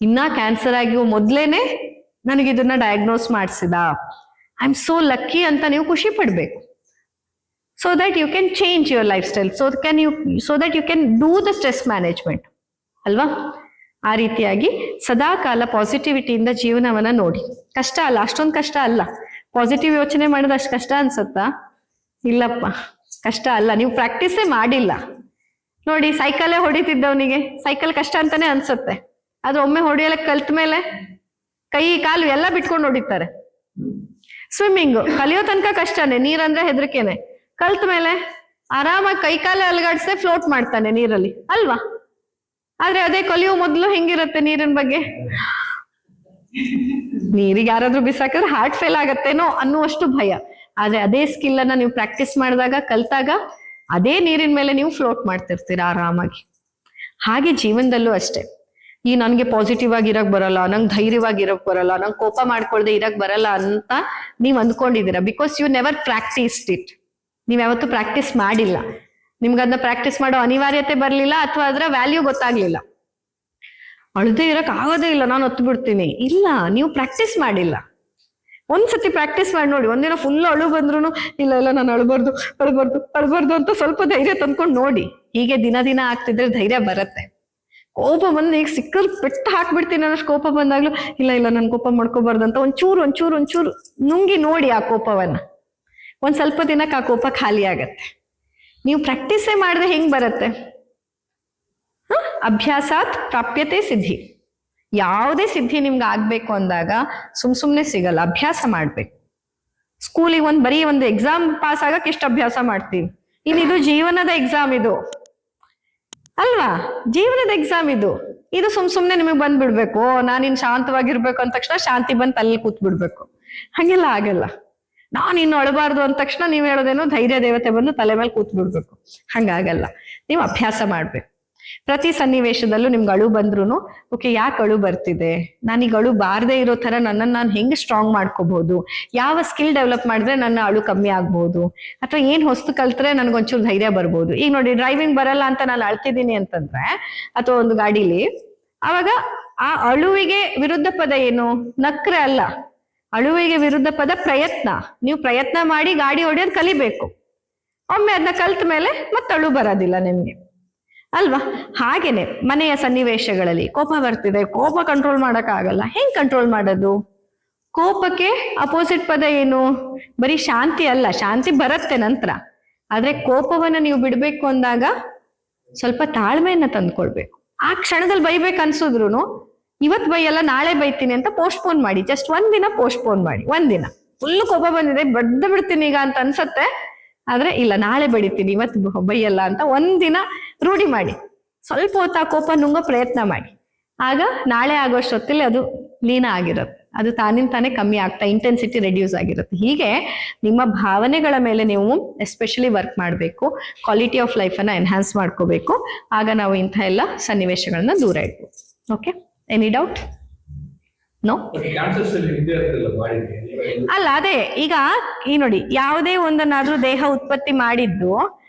ಇನ್ನ ಕ್ಯಾನ್ಸರ್ ಆಗಿಯೋ ಮೊದ್ಲೇನೆ ನನಗಿದನ್ನ ಡಯಾಗ್ನೋಸ್ ಮಾಡಿಸಿದ, ಐ ಆಮ್ ಸೋ ಲಕ್ಕಿ ಅಂತ ನೀವು ಖುಷಿ ಪಡ್ಬೇಕು. So that you can change your lifestyle, so that you can do the stress management ಅಲ್ವಾ? ಆ ರೀತಿಯಾಗಿ ಸದಾ ಕಾಲ ಪಾಸಿಟಿವಿಟಿಯಿಂದ ಜೀವನವನ್ನ ನೋಡಿ. ಕಷ್ಟ ಅಲ್ಲ, ಅಷ್ಟೊಂದು ಕಷ್ಟ ಅಲ್ಲ. ಪಾಸಿಟಿವ್ ಯೋಚನೆ ಮಾಡೋದು ಅಷ್ಟು ಕಷ್ಟ ಅನ್ಸತ್ತಾ? ಇಲ್ಲಪ್ಪ, ಕಷ್ಟ ಅಲ್ಲ. ನೀವು ಪ್ರಾಕ್ಟೀಸೇ ಮಾಡಿಲ್ಲ ನೋಡಿ. ಸೈಕಲೇ ಹೊಡಿತಿದ್ದವನಿಗೆ ಸೈಕಲ್ ಕಷ್ಟ ಅಂತಾನೆ ಅನ್ಸುತ್ತೆ. ಆದ್ರೆ ಒಮ್ಮೆ ಹೊಡಿಯಲ್ಲ ಕಲ್ತ ಮೇಲೆ ಕೈ ಕಾಲು ಎಲ್ಲ ಬಿಟ್ಕೊಂಡು ಹೊಡಿತಾರೆ. ಸ್ವಿಮ್ಮಿಂಗ್ ಕಲಿಯೋ ತನಕ ಕಷ್ಟನೇ, ನೀರಂದ್ರೆ ಹೆದರಿಕೆನೆ. ಕಲ್ತ ಮೇಲೆ ಆರಾಮಾಗಿ ಕೈಕಾಲ ಅಲುಗಾಡ್ಸೆ ಫ್ಲೋಟ್ ಮಾಡ್ತಾನೆ ನೀರಲ್ಲಿ ಅಲ್ವಾ? ಆದ್ರೆ ಅದೇ ಕಲಿಯೋ ಮೊದಲು ಹೆಂಗಿರುತ್ತೆ ನೀರಿನ ಬಗ್ಗೆ? ನೀರಿಗೆ ಯಾರಾದ್ರೂ ಬಿಸಾಕಿದ್ರೆ ಹಾರ್ಟ್ ಫೇಲ್ ಆಗತ್ತೇನೋ ಅನ್ನುವಷ್ಟು ಭಯ. ಆದ್ರೆ ಅದೇ ಸ್ಕಿಲ್ ಅನ್ನ ನೀವು ಪ್ರಾಕ್ಟೀಸ್ ಮಾಡಿದಾಗ, ಕಲ್ತಾಗ ಅದೇ ನೀರಿನ ಮೇಲೆ ನೀವು ಫ್ಲೋಟ್ ಮಾಡ್ತಿರ್ತೀರ ಆರಾಮಾಗಿ. ಹಾಗೆ ಜೀವನದಲ್ಲೂ ಅಷ್ಟೇ. ನನ್ಗೆ ಪಾಸಿಟಿವ್ ಆಗಿ ಇರಕ್ ಬರಲ್ಲ, ನಂಗೆ ಧೈರ್ಯವಾಗಿ ಇರಕ್ ಬರಲ್ಲ, ನಂಗೆ ಕೋಪ ಮಾಡ್ಕೊಳ್ದೆ ಇರಕ್ ಬರಲ್ಲ ಅಂತ ನೀವ್ ಅಂದ್ಕೊಂಡಿದ್ದೀರಾ. Because you never practised it. ನೀವ್ ಯಾವತ್ತೂ ಪ್ರಾಕ್ಟೀಸ್ ಮಾಡಿಲ್ಲ. ನಿಮ್ಗದನ್ನ ಪ್ರಾಕ್ಟೀಸ್ ಮಾಡೋ ಅನಿವಾರ್ಯತೆ ಬರ್ಲಿಲ್ಲ, ಅಥವಾ ಅದರ ವ್ಯಾಲ್ಯೂ ಗೊತ್ತಾಗ್ಲಿಲ್ಲ. ಅಳದೇ ಇರಕ್ ಆಗೋದೇ ಇಲ್ಲ, ನಾನು ಹೊತ್ತು ಬಿಡ್ತೀನಿ. ಇಲ್ಲ, ನೀವು ಪ್ರಾಕ್ಟೀಸ್ ಮಾಡಿಲ್ಲ. ಒಂದ್ಸತಿ ಪ್ರಾಕ್ಟೀಸ್ ಮಾಡಿ ನೋಡಿ. ಒಂದಿನ ಫುಲ್ ಅಳು ಬಂದ್ರು ಇಲ್ಲ ನಾನು ಅಳಬಾರ್ದು ಅಂತ ಸ್ವಲ್ಪ ಧೈರ್ಯ ತಂದ್ಕೊಂಡು ನೋಡಿ. ಹೀಗೆ ದಿನ ಆಗ್ತಿದ್ರೆ ಧೈರ್ಯ ಬರತ್ತೆ. ಕೋಪ ಬಂದು ಈಗ ಸಿಕ್ಕರ್ ಪೆಟ್ಟು ಹಾಕ್ಬಿಡ್ತೀನಿ ಅನ್ನೋಷ್ಟು ಕೋಪ ಬಂದಾಗ್ಲೂ ಇಲ್ಲ ನನ್ ಕೋಪ ಮಾಡ್ಕೋಬಾರ್ದು ಅಂತ ಒಂಚೂರು ನುಂಗಿ ನೋಡಿ ಆ ಕೋಪವನ್ನ. ಒಂದ್ ಸ್ವಲ್ಪ ದಿನಕ್ಕೆ ಆ ಕೋಪ ಖಾಲಿ ಆಗತ್ತೆ. ನೀವು ಪ್ರಾಕ್ಟೀಸೇ ಮಾಡಿದ್ರೆ ಹೆಂಗ್ ಬರತ್ತೆ? ಅಭ್ಯಾಸಾತ್ ಪ್ರಾಪ್ಯತೆ ಸಿದ್ಧಿ. ಯಾವುದೇ ಸಿದ್ಧಿ ನಿಮ್ಗೆ ಆಗ್ಬೇಕು ಅಂದಾಗ ಸುಮ್ನೆ ಸಿಗಲ್ಲ, ಅಭ್ಯಾಸ ಮಾಡ್ಬೇಕು. ಸ್ಕೂಲಿಗೆ ಬರೀ ಒಂದು ಎಕ್ಸಾಮ್ ಪಾಸ್ ಆಗಕ್ಕೆ ಇಷ್ಟು ಅಭ್ಯಾಸ ಮಾಡ್ತೀವಿ. ಇದು ಜೀವನದ ಎಕ್ಸಾಮ್ ಇದು ಅಲ್ವಾ? ಜೀವನದ ಎಕ್ಸಾಮ್ ಇದು ಸುಮ್ನೆ ನಿಮಗೆ ಬಂದ್ಬಿಡ್ಬೇಕು. ನಾನಿನ್ ಶಾಂತವಾಗಿರ್ಬೇಕು ಅಂದ ತಕ್ಷಣ ಶಾಂತಿ ಬಂದ್ ತಲೆ ಕೂತ್ ಬಿಡ್ಬೇಕು. ಹಂಗೆಲ್ಲ ಆಗಲ್ಲ. ನಾನ್ ಇನ್ನು ಅಳಬಾರ್ದು ಅಂದ ತಕ್ಷಣ ನೀವ್ ಹೇಳೋದೇನೋ ಧೈರ್ಯ ದೇವತೆ ಬಂದು ತಲೆ ಮೇಲೆ ಕೂತ್ ಬಿಡ್ಬೇಕು. ಹಂಗಾಗಲ್ಲ. ನೀವು ಅಭ್ಯಾಸ ಮಾಡ್ಬೇಕು. ಪ್ರತಿ ಸನ್ನಿವೇಶದಲ್ಲೂ ನಿಮ್ಗೆ ಅಳು ಬಂದ್ರು ಓಕೆ, ಯಾಕೆ ಅಳು ಬರ್ತಿದೆ, ನಾನೀಗ ಅಳು ಬಾರದೆ ಇರೋ ತರ ನನ್ನನ್ನು ನಾನು ಹೆಂಗ್ ಸ್ಟ್ರಾಂಗ್ ಮಾಡ್ಕೋಬಹುದು, ಯಾವ ಸ್ಕಿಲ್ ಡೆವಲಪ್ ಮಾಡಿದ್ರೆ ನನ್ನ ಅಳು ಕಮ್ಮಿ ಆಗ್ಬಹುದು, ಅಥವಾ ಏನ್ ಹೊಸ್ತು ಕಲ್ತ್ರೆ ನನ್ಗೊಂಚೂರು ಧೈರ್ಯ ಬರ್ಬೋದು. ಈಗ ನೋಡಿ, ಡ್ರೈವಿಂಗ್ ಬರಲ್ಲ ಅಂತ ನಾನು ಅಳ್ತಿದ್ದೀನಿ ಅಂತಂದ್ರೆ, ಅಥವಾ ಒಂದು ಗಾಡಿಲಿ, ಅವಾಗ ಆ ಅಳುವಿಗೆ ವಿರುದ್ಧ ಪದ ಏನು? ನಕ್ರೆ ಅಲ್ಲ. ಅಳುವಿಗೆ ವಿರುದ್ಧ ಪದ ಪ್ರಯತ್ನ. ನೀವು ಪ್ರಯತ್ನ ಮಾಡಿ ಗಾಡಿ ಹೊಡೆಯೋದು ಕಲಿಬೇಕು. ಒಮ್ಮೆ ಅದನ್ನ ಕಲ್ತ ಮೇಲೆ ಮತ್ತೆ ಅಳು ಬರೋದಿಲ್ಲ ನಿಮ್ಗೆ, ಅಲ್ವಾ? ಹಾಗೇನೆ ಮನೆಯ ಸನ್ನಿವೇಶಗಳಲ್ಲಿ ಕೋಪ ಬರ್ತಿದೆ, ಕೋಪ ಕಂಟ್ರೋಲ್ ಮಾಡಕ್ ಆಗಲ್ಲ. ಹೆಂಗ್ ಕಂಟ್ರೋಲ್ ಮಾಡೋದು? ಕೋಪಕ್ಕೆ ಅಪೋಸಿಟ್ ಪದ ಏನು? ಬರೀ ಶಾಂತಿ ಅಲ್ಲ, ಶಾಂತಿ ಬರುತ್ತೆ ನಂತರ. ಆದ್ರೆ ಕೋಪವನ್ನ ನೀವು ಬಿಡ್ಬೇಕು ಅಂದಾಗ ಸ್ವಲ್ಪ ತಾಳ್ಮೆಯನ್ನ ತಂದ್ಕೊಳ್ಬೇಕು. ಆ ಕ್ಷಣದಲ್ಲಿ ಬೈಬೇಕು ಅನ್ಸಿದ್ರು ಇವತ್ ಬೈಯಲ್ಲ ನಾಳೆ ಬೈತೀನಿ ಅಂತ ಪೋಸ್ಟ್ಪೋನ್ ಮಾಡಿ. ಜಸ್ಟ್ ಒಂದಿನ ಪೋಸ್ಟ್ಪೋನ್ ಮಾಡಿ. ಒಂದಿನ ಫುಲ್ ಕೋಪ ಬಂದಿದೆ, ಬಡ್ದು ಬಿಡ್ತೀನಿ ಈಗ ಅಂತ ಅನ್ಸತ್ತೆ. ಆದ್ರೆ ಇಲ್ಲ, ನಾಳೆ ಬಡಿತೀನಿ, ಇವತ್ತು ಬೈಯಲ್ಲ ಅಂತ ಒಂದಿನ ರೂಢಿ ಮಾಡಿ. ಸ್ವಲ್ಪ ಹೊತ್ತು ಆ ಕೋಪ ನುಂಗೋ ಪ್ರಯತ್ನ ಮಾಡಿ. ಆಗ ನಾಳೆ ಆಗೋಷ್ಟೊತ್ತಲ್ಲಿ ಅದು ಲೀನ ಆಗಿರುತ್ತೆ. ಅದು ತಾನೇ ಕಮ್ಮಿ ಆಗ್ತಾ ಇಂಟೆನ್ಸಿಟಿ ರೆಡ್ಯೂಸ್ ಆಗಿರುತ್ತೆ. ಹೀಗೆ ನಿಮ್ಮ ಭಾವನೆಗಳ ಮೇಲೆ ನೀವು ಎಸ್ಪೆಷಲಿ ವರ್ಕ್ ಮಾಡಬೇಕು. ಕ್ವಾಲಿಟಿ ಆಫ್ ಲೈಫ್ ಅನ್ನ ಎನ್ಹಾನ್ಸ್ ಮಾಡ್ಕೋಬೇಕು. ಆಗ ನಾವು ಇಂಥ ಎಲ್ಲ ಸನ್ನಿವೇಶಗಳನ್ನ ದೂರ ಇಡ್ಬೋದು. Okay, any doubt? ನೋ? ಅಲ್ಲ, ಅದೇ ಈಗ ನೋಡಿ, ಯಾವುದೇ ಒಂದನ್ನಾದ್ರೂ ದೇಹ ಉತ್ಪತ್ತಿ ಮಾಡಿದ್ದು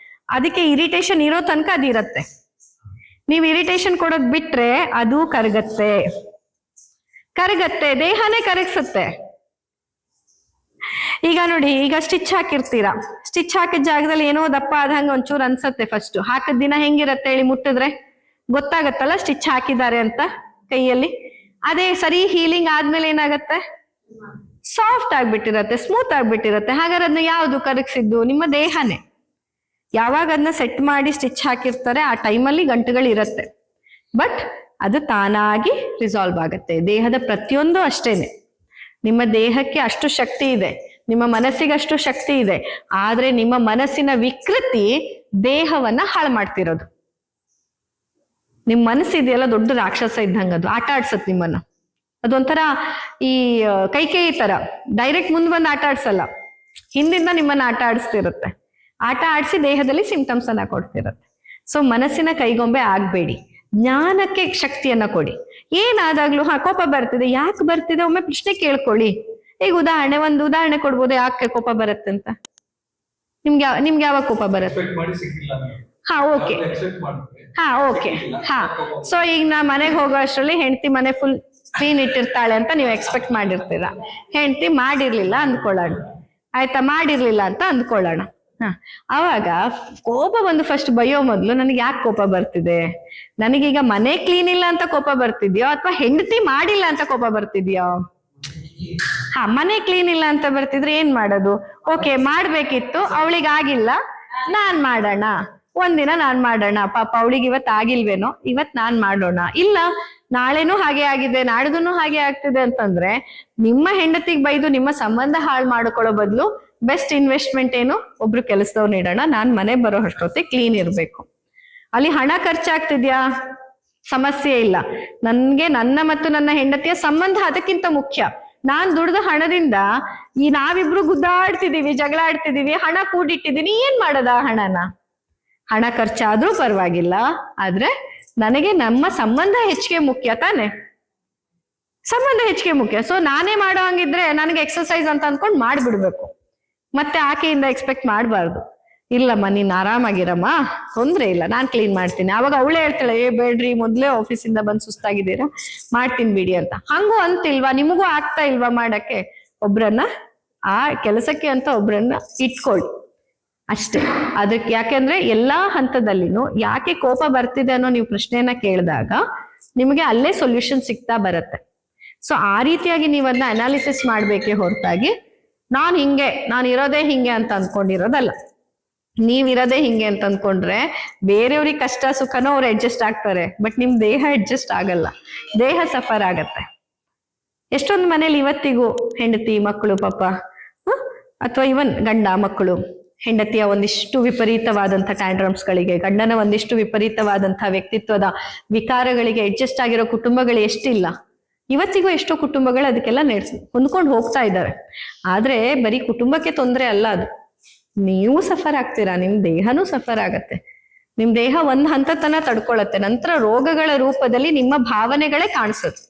ಅದಕ್ಕೆ ಇರಿಟೇಷನ್ ಇರೋ ತನಕ ಅದಿರತ್ತೆ. ನೀವು ಇರಿಟೇಷನ್ ಕೊಡೋದ್ ಬಿಟ್ರೆ ಅದು ಕರಗತ್ತೆ, ದೇಹನೇ ಕರಗಿಸುತ್ತೆ. ಈಗ ನೋಡಿ, ಈಗ ಸ್ಟಿಚ್ ಹಾಕಿರ್ತೀರಾ, ಸ್ಟಿಚ್ ಹಾಕಿದ ಜಾಗದಲ್ಲಿ ಏನೋ ದಪ್ಪ ಆದಂಗ ಒಂಚೂರು ಅನ್ಸತ್ತೆ. ಫಸ್ಟ್ ಹಾಕಿದ ದಿನ ಹೆಂಗಿರತ್ತೆ ಹೇಳಿ? ಮುಟ್ಟಿದ್ರೆ ಗೊತ್ತಾಗತ್ತಲ್ಲ ಸ್ಟಿಚ್ ಹಾಕಿದ್ದಾರೆ ಅಂತ ಕೈಯಲ್ಲಿ. ಅದೇ ಸರಿ ಹೀಲಿಂಗ್ ಆದ್ಮೇಲೆ ಏನಾಗತ್ತೆ? ಸಾಫ್ಟ್ ಆಗ್ಬಿಟ್ಟಿರತ್ತೆ, ಸ್ಮೂತ್ ಆಗ್ಬಿಟ್ಟಿರತ್ತೆ. ಹಾಗಾದ್ರೆ ಅದನ್ನ ಯಾವ್ದು ಕರಗಿಸಿದ್ದು? ನಿಮ್ಮ ದೇಹನೇ. ಯಾವಾಗ ಅದನ್ನ ಸೆಟ್ ಮಾಡಿ ಸ್ಟಿಚ್ ಹಾಕಿರ್ತಾರೆ ಆ ಟೈಮಲ್ಲಿ ಗಂಟುಗಳಿರತ್ತೆ, ಬಟ್ ಅದು ತಾನಾಗಿ ರಿಸಾಲ್ವ್ ಆಗುತ್ತೆ. ದೇಹದ ಪ್ರತಿಯೊಂದು ಅಷ್ಟೇನೆ. ನಿಮ್ಮ ದೇಹಕ್ಕೆ ಅಷ್ಟು ಶಕ್ತಿ ಇದೆ, ನಿಮ್ಮ ಮನಸ್ಸಿಗೆ ಅಷ್ಟು ಶಕ್ತಿ ಇದೆ. ಆದ್ರೆ ನಿಮ್ಮ ಮನಸ್ಸಿನ ವಿಕೃತಿ ದೇಹವನ್ನ ಹಾಳು ಮಾಡ್ತಿರೋದು. ನಿಮ್ ಮನಸ್ಸಿದೆಯಲ್ಲ ದೊಡ್ಡ ರಾಕ್ಷಸ ಇದ್ದಂಗ, ಅದು ಆಟ ಆಡ್ಸತ್ ನಿಮ್ಮನ್ನ. ಅದೊಂಥರ ಈ ಕೈಕೇಯಿ ತರ ಡೈರೆಕ್ಟ್ ಮುಂದ್ ಬಂದು ಆಟ ಆಡ್ಸಲ್ಲ, ಹಿಂದಿಂದ ನಿಮ್ಮನ್ನ ಆಟ ಆಡಿಸ್ತಿರುತ್ತೆ. ಆಟ ಆಡಿಸಿ ದೇಹದಲ್ಲಿ ಸಿಂಪ್ಟಮ್ಸ್ ಅನ್ನ ಕೊಡ್ತಿರುತ್ತೆ. ಸೊ ಮನಸ್ಸಿನ ಕೈಗೊಂಬೆ ಆಗ್ಬೇಡಿ, ಜ್ಞಾನಕ್ಕೆ ಶಕ್ತಿಯನ್ನ ಕೊಡಿ. ಏನಾದಾಗ್ಲೂ ಕೋಪ ಬರ್ತಿದೆ, ಯಾಕೆ ಬರ್ತಿದೆ ಒಮ್ಮೆ ಪ್ರಶ್ನೆ ಕೇಳ್ಕೊಳ್ಳಿ. ಈಗ ಒಂದು ಉದಾಹರಣೆ ಕೊಡ್ಬೋದು, ಯಾಕೆ ಕೋಪ ಬರುತ್ತೆ ಅಂತ. ನಿಮ್ಗೆ ಯಾವಾಗ ಕೋಪ ಬರುತ್ತೆ? ಓಕೆ. ಸೊ ಈಗ ನಾ ಮನೆಗೆ ಹೋಗೋ ಅಷ್ಟರಲ್ಲಿ ಹೆಂಡತಿ ಮನೆ ಫುಲ್ ಕ್ಲೀನ್ ಇಟ್ಟಿರ್ತಾಳೆ ಅಂತ ನೀವು ಎಕ್ಸ್ಪೆಕ್ಟ್ ಮಾಡಿರ್ತೀರಾ. ಹೆಂಡತಿ ಮಾಡಿರ್ಲಿಲ್ಲ ಅಂದ್ಕೊಳ್ಳೋಣ, ಆಯ್ತಾ? ಮಾಡಿರ್ಲಿಲ್ಲ ಅಂತ ಅಂದ್ಕೊಳ್ಳೋಣ. ಅವಾಗ ಕೋಪ ಬಂದು ಫಸ್ಟ್ ಬೈಯೋ ಮೊದ್ಲು ನನಗೆ ಯಾಕೆ ಕೋಪ ಬರ್ತಿದೆ? ನನಗೀಗ ಮನೆ ಕ್ಲೀನ್ ಇಲ್ಲ ಅಂತ ಕೋಪ ಬರ್ತಿದ್ಯೋ, ಅಥವಾ ಹೆಂಡತಿ ಮಾಡಿಲ್ಲ ಅಂತ ಕೋಪ ಬರ್ತಿದ್ಯೋ? ಮನೆ ಕ್ಲೀನ್ ಇಲ್ಲ ಅಂತ ಬರ್ತಿದ್ರೆ ಏನ್ ಮಾಡೋದು? ಓಕೆ, ಮಾಡ್ಬೇಕಿತ್ತು, ಅವಳಿಗೆ ಆಗಿಲ್ಲ, ನಾನ್ ಮಾಡೋಣ, ಒಂದಿನ ನಾನ್ ಮಾಡೋಣ. ಪಾಪ ಅವಳಿಗೆ ಇವತ್ ಆಗಿಲ್ವೇನೋ, ಇವತ್ ನಾನ್ ಮಾಡೋಣ. ಇಲ್ಲ, ನಾಳೆನೂ ಹಾಗೆ ಆಗಿದೆ, ನಾಡ್ದೂನು ಹಾಗೆ ಆಗ್ತಿದೆ ಅಂತಂದ್ರೆ ನಿಮ್ಮ ಹೆಂಡತಿಗೆ ಬೈದು ನಿಮ್ಮ ಸಂಬಂಧ ಹಾಳು ಮಾಡ್ಕೊಳ್ಳೋ ಬದಲು ಬೆಸ್ಟ್ ಇನ್ವೆಸ್ಟ್ಮೆಂಟ್ ಏನು? ಒಬ್ರು ಕೆಲಸದವ್ರು ನೀಡೋಣ, ನಾನ್ ಮನೆ ಬರೋ ಅಷ್ಟೊತ್ತಿಗೆ ಕ್ಲೀನ್ ಇರ್ಬೇಕು. ಅಲ್ಲಿ ಹಣ ಖರ್ಚಾಗ್ತಿದ್ಯಾ? ಸಮಸ್ಯೆ ಇಲ್ಲ. ನನ್ಗೆ ನನ್ನ ಮತ್ತು ನನ್ನ ಹೆಂಡತಿಯ ಸಂಬಂಧ ಅದಕ್ಕಿಂತ ಮುಖ್ಯ. ನಾನ್ ದುಡ್ದ ಹಣದಿಂದ ನಾವಿಬ್ರು ಗುದ್ದಾಡ್ತಿದೀವಿ, ಜಗಳ ಆಡ್ತಿದೀವಿ, ಹಣ ಕೂಡಿಟ್ಟಿದೀನಿ, ಏನ್ ಮಾಡೋದ? ಹಣ ಖರ್ಚಾದ್ರೂ ಪರವಾಗಿಲ್ಲ, ಆದ್ರೆ ನನಗೆ ನಮ್ಮ ಸಂಬಂಧ ಹೆಚ್ಚಿಗೆ ಮುಖ್ಯ ತಾನೆ? ಸಂಬಂಧ ಹೆಚ್ಚಿಗೆ ಮುಖ್ಯ. ಸೊ ನಾನೇ ಮಾಡೋ ಹಂಗಿದ್ರೆ ನನಗೆ ಎಕ್ಸರ್ಸೈಸ್ ಅಂತ ಅನ್ಕೊಂಡ್ ಮಾಡ್ಬಿಡ್ಬೇಕು. ಮತ್ತೆ ಆಕೆಯಿಂದ ಎಕ್ಸ್ಪೆಕ್ಟ್ ಮಾಡಬಾರ್ದು. ಇಲ್ಲಮ್ಮ, ನೀನ್ ಆರಾಮಾಗಿರಮ್ಮ, ತೊಂದ್ರೆ ಇಲ್ಲ, ನಾನ್ ಕ್ಲೀನ್ ಮಾಡ್ತೀನಿ. ಅವಾಗ ಅವಳೇ ಹೇಳ್ತಾಳೆ, ಬೇಡ್ರಿ, ಮೊದ್ಲೇ ಆಫೀಸಿಂದ ಬಂದ್ ಸುಸ್ತಾಗಿದ್ದೀರಾ, ಮಾಡ್ತೀನಿ ಬಿಡಿ ಅಂತ. ಹಂಗೂ ಅಂತಿಲ್ವಾ? ನಿಮಗೂ ಆಗ್ತಾ ಇಲ್ವಾ ಮಾಡಕ್ಕೆ? ಒಬ್ರನ್ನ ಆ ಕೆಲಸಕ್ಕೆ ಅಂತ ಒಬ್ರನ್ನ ಇಟ್ಕೊಳ್ಳಿ ಅಷ್ಟೇ. ಅದಕ್ಕೆ ಯಾಕೆಂದ್ರೆ ಎಲ್ಲಾ ಹಂತದಲ್ಲಿನೂ ಯಾಕೆ ಕೋಪ ಬರ್ತಿದೆ ಅನ್ನೋ ನೀವು ಪ್ರಶ್ನೆಯನ್ನ ಕೇಳಿದಾಗ ನಿಮಗೆ ಅಲ್ಲೇ ಸೊಲ್ಯೂಷನ್ ಸಿಗ್ತಾ ಬರುತ್ತೆ. ಸೊ ಆ ರೀತಿಯಾಗಿ ನೀವು ಅದನ್ನ ಅನಾಲಿಸಿಸ್ ಮಾಡ್ಬೇಕೇ ಹೊರತಾಗಿ ನಾನು ಇರೋದೇ ಹಿಂಗೆ ಅಂತ ಅಂದ್ಕೊಂಡಿರೋದಲ್ಲ. ನೀವಿರೋದೇ ಹಿಂಗೆ ಅಂತ ಅಂದ್ಕೊಂಡ್ರೆ ಬೇರೆಯವ್ರಿಗೆ ಕಷ್ಟ ಸುಖನೋ ಅವ್ರು ಅಡ್ಜಸ್ಟ್ ಆಗ್ತಾರೆ, ಬಟ್ ನಿಮ್ ದೇಹ ಅಡ್ಜಸ್ಟ್ ಆಗಲ್ಲ, ದೇಹ ಸಫರ್ ಆಗತ್ತೆ. ಎಷ್ಟೊಂದು ಮನೇಲಿ ಇವತ್ತಿಗೂ ಹೆಂಡತಿ ಮಕ್ಕಳು ಪಾಪ ಅಥವಾ ಇವನ್ ಗಂಡ ಮಕ್ಕಳು ಹೆಂಡತಿಯ ಒಂದಿಷ್ಟು ವಿಪರೀತವಾದಂಥ ಟ್ಯಾಂಡ್ರಮ್ಸ್ಗಳಿಗೆ, ಗಂಡನ ಒಂದಿಷ್ಟು ವಿಪರೀತವಾದಂತಹ ವ್ಯಕ್ತಿತ್ವದ ವಿಕಾರಗಳಿಗೆ ಅಡ್ಜಸ್ಟ್ ಆಗಿರೋ ಕುಟುಂಬಗಳು ಎಷ್ಟಿಲ್ಲ. ಇವತ್ತಿಗೂ ಎಷ್ಟೋ ಕುಟುಂಬಗಳು ಅದಕ್ಕೆಲ್ಲ ಹೊಂದ್ಕೊಂಡು ಹೋಗ್ತಾ ಇದ್ದಾರೆ. ಆದ್ರೆ ಬರೀ ಕುಟುಂಬಕ್ಕೆ ತೊಂದರೆ ಅಲ್ಲ ಅದು, ನೀವು ಸಫರ್ ಆಗ್ತೀರಾ, ನಿಮ್ ದೇಹನೂ ಸಫರ್ ಆಗತ್ತೆ. ನಿಮ್ ದೇಹ ಒಂದ್ ಹಂತತನ ತಡ್ಕೊಳತ್ತೆ, ನಂತರ ರೋಗಗಳ ರೂಪದಲ್ಲಿ ನಿಮ್ಮ ಭಾವನೆಗಳೇ ಕಾಣಿಸುತ್ತೆ.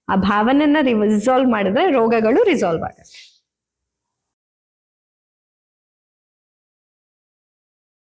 ಆ ಭಾವನೆಯನ್ನ ರಿಸಾಲ್ವ್ ಮಾಡಿದ್ರೆ ರೋಗಗಳು ರಿಸಾಲ್ವ್ ಆಗತ್ತೆ.